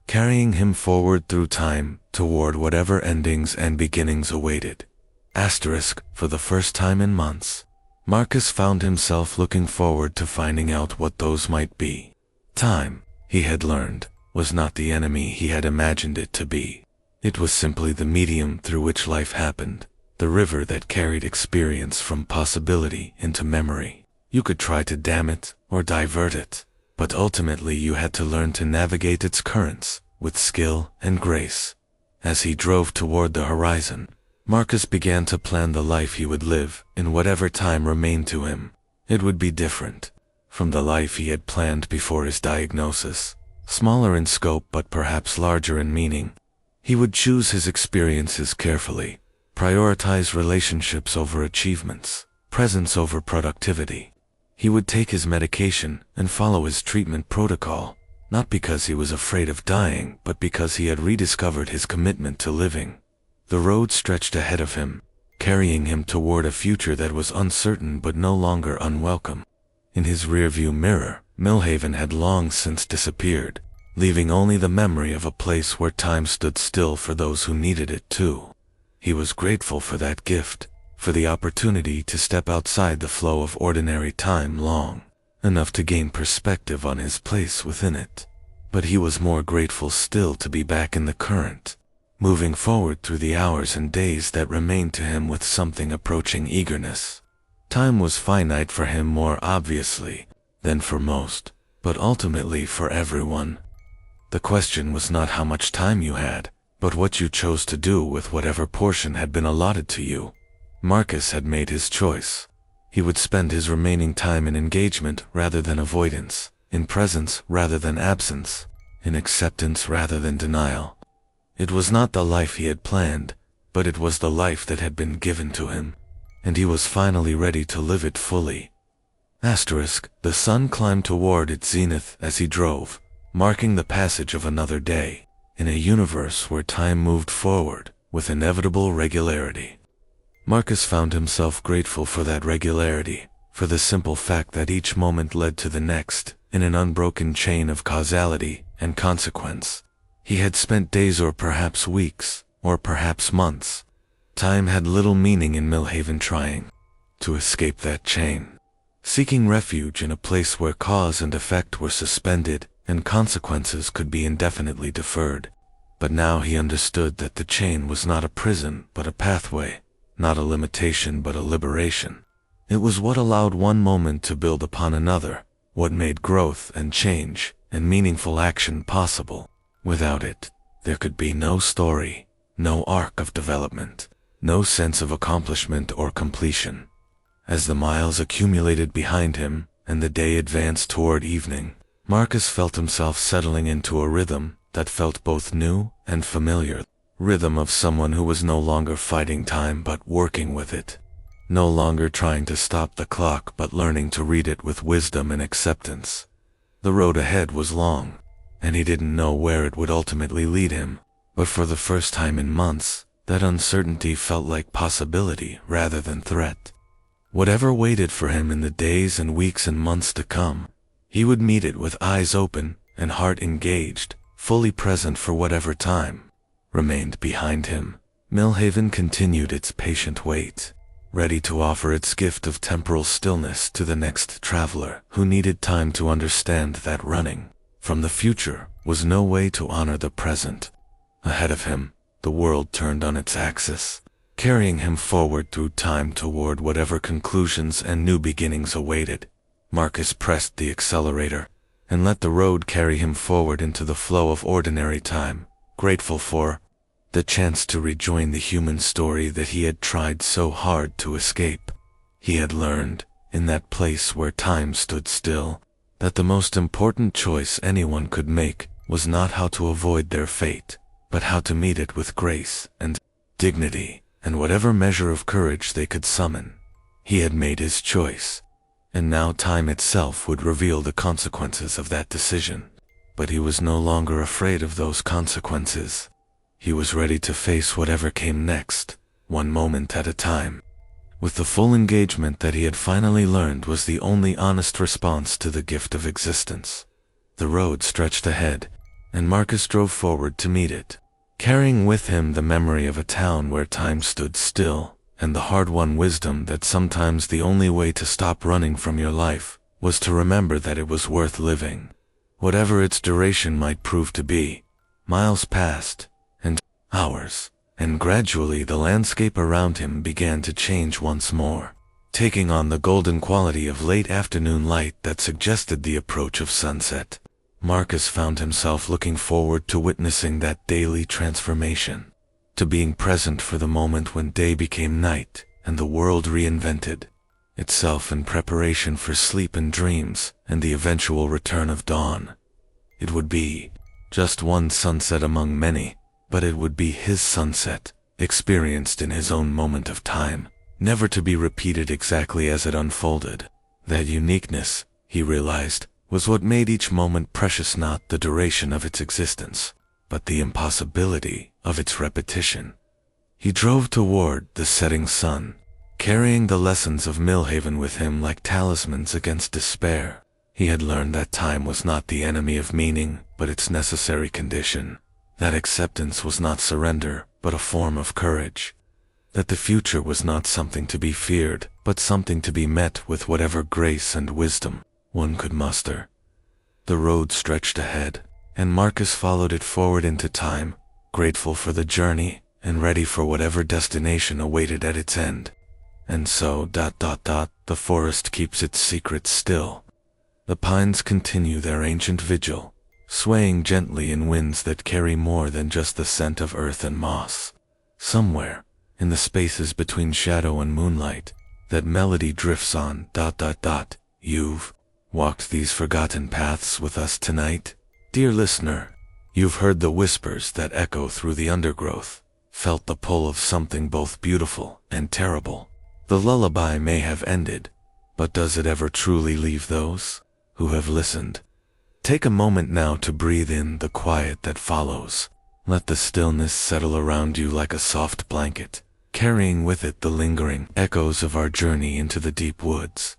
carrying him forward through time toward whatever endings and beginnings awaited. For the first time in months, Marcus found himself looking forward to finding out what those might be. Time, he had learned, was not the enemy he had imagined it to be. It was simply the medium through which life happened, the river that carried experience from possibility into memory. You could try to dam it or divert it, but ultimately you had to learn to navigate its currents with skill and grace. As he drove toward the horizon, Marcus began to plan the life he would live in whatever time remained to him. It would be different from the life he had planned before his diagnosis, smaller in scope but perhaps larger in meaning. He would choose his experiences carefully, prioritize relationships over achievements, presence over productivity. He would take his medication and follow his treatment protocol, not because he was afraid of dying, but because he had rediscovered his commitment to living. The road stretched ahead of him, carrying him toward a future that was uncertain but no longer unwelcome. In his rearview mirror, Millhaven had long since disappeared, leaving only the memory of a place where time stood still for those who needed it too. He was grateful for that gift, for the opportunity to step outside the flow of ordinary time long enough to gain perspective on his place within it. But he was more grateful still to be back in the current, moving forward through the hours and days that remained to him with something approaching eagerness. Time was finite for him more obviously than for most, but ultimately for everyone. The question was not how much time you had, but what you chose to do with whatever portion had been allotted to you. Marcus had made his choice. He would spend his remaining time in engagement rather than avoidance, in presence rather than absence, in acceptance rather than denial. It was not the life he had planned, but it was the life that had been given to him, and he was finally ready to live it fully. The sun climbed toward its zenith as he drove, marking the passage of another day, in a universe where time moved forward with inevitable regularity. Marcus found himself grateful for that regularity, for the simple fact that each moment led to the next, in an unbroken chain of causality and consequence. He had spent days or perhaps weeks, or perhaps months. Time had little meaning in Millhaven trying to escape that chain, seeking refuge in a place where cause and effect were suspended and consequences could be indefinitely deferred. But now he understood that the chain was not a prison but a pathway, not a limitation but a liberation. It was what allowed one moment to build upon another, what made growth and change and meaningful action possible. Without it, there could be no story, no arc of development, no sense of accomplishment or completion. As the miles accumulated behind him and the day advanced toward evening, Marcus felt himself settling into a rhythm that felt both new and familiar. Rhythm of someone who was no longer fighting time but working with it, no longer trying to stop the clock but learning to read it with wisdom and acceptance. The road ahead was long, and he didn't know where it would ultimately lead him, but for the first time in months, that uncertainty felt like possibility rather than threat. Whatever waited for him in the days and weeks and months to come, he would meet it with eyes open and heart engaged, fully present for whatever time remained behind him. Millhaven continued its patient wait, ready to offer its gift of temporal stillness to the next traveler who needed time to understand that running from the future was no way to honor the present. Ahead of him, the world turned on its axis, carrying him forward through time toward whatever conclusions and new beginnings awaited. Marcus pressed the accelerator and let the road carry him forward into the flow of ordinary time, grateful for the chance to rejoin the human story that he had tried so hard to escape. He had learned, in that place where time stood still, that the most important choice anyone could make was not how to avoid their fate, but how to meet it with grace and dignity, and whatever measure of courage they could summon. He had made his choice, and now time itself would reveal the consequences of that decision. But he was no longer afraid of those consequences. He was ready to face whatever came next, one moment at a time. With the full engagement that he had finally learned was the only honest response to the gift of existence. The road stretched ahead, and Marcus drove forward to meet it, carrying with him the memory of a town where time stood still, and the hard-won wisdom that sometimes the only way to stop running from your life was to remember that it was worth living. Whatever its duration might prove to be, miles passed, and hours, and gradually the landscape around him began to change once more, taking on the golden quality of late afternoon light that suggested the approach of sunset. Marcus found himself looking forward to witnessing that daily transformation, to being present for the moment when day became night and the world reinvented itself in preparation for sleep and dreams and the eventual return of dawn. It would be just one sunset among many, but it would be his sunset, experienced in his own moment of time, never to be repeated exactly as it unfolded. That uniqueness, he realized, was what made each moment precious, not the duration of its existence, but the impossibility of its repetition. He drove toward the setting sun, carrying the lessons of Millhaven with him like talismans against despair. He had learned that time was not the enemy of meaning, but its necessary condition. That acceptance was not surrender, but a form of courage. That the future was not something to be feared, but something to be met with whatever grace and wisdom one could muster. The road stretched ahead, and Marcus followed it forward into time, grateful for the journey and ready for whatever destination awaited at its end. And so, the forest keeps its secrets still. The pines continue their ancient vigil, swaying gently in winds that carry more than just the scent of earth and moss. Somewhere, in the spaces between shadow and moonlight, that melody drifts on. You've walked these forgotten paths with us tonight, dear listener. You've heard the whispers that echo through the undergrowth, felt the pull of something both beautiful and terrible. The lullaby may have ended, but does it ever truly leave those who have listened? Take a moment now to breathe in the quiet that follows. Let the stillness settle around you like a soft blanket, carrying with it the lingering echoes of our journey into the deep woods.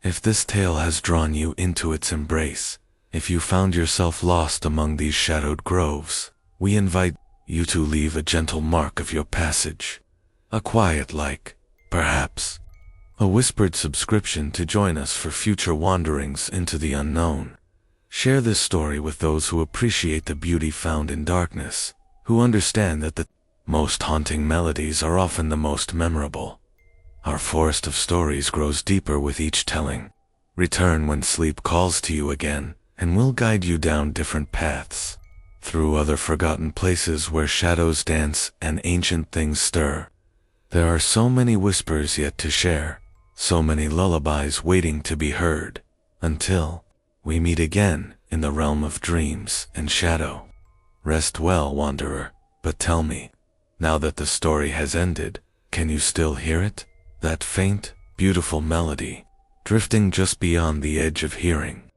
If this tale has drawn you into its embrace, if you found yourself lost among these shadowed groves, we invite you to leave a gentle mark of your passage. A quiet like, perhaps, a whispered subscription to join us for future wanderings into the unknown. Share this story with those who appreciate the beauty found in darkness, who understand that the most haunting melodies are often the most memorable. Our forest of stories grows deeper with each telling. Return when sleep calls to you again, and we'll guide you down different paths, through other forgotten places where shadows dance and ancient things stir. There are so many whispers yet to share, so many lullabies waiting to be heard, until we meet again in the realm of dreams and shadow. Rest well, wanderer, but tell me, now that the story has ended, can you still hear it? That faint, beautiful melody, drifting just beyond the edge of hearing.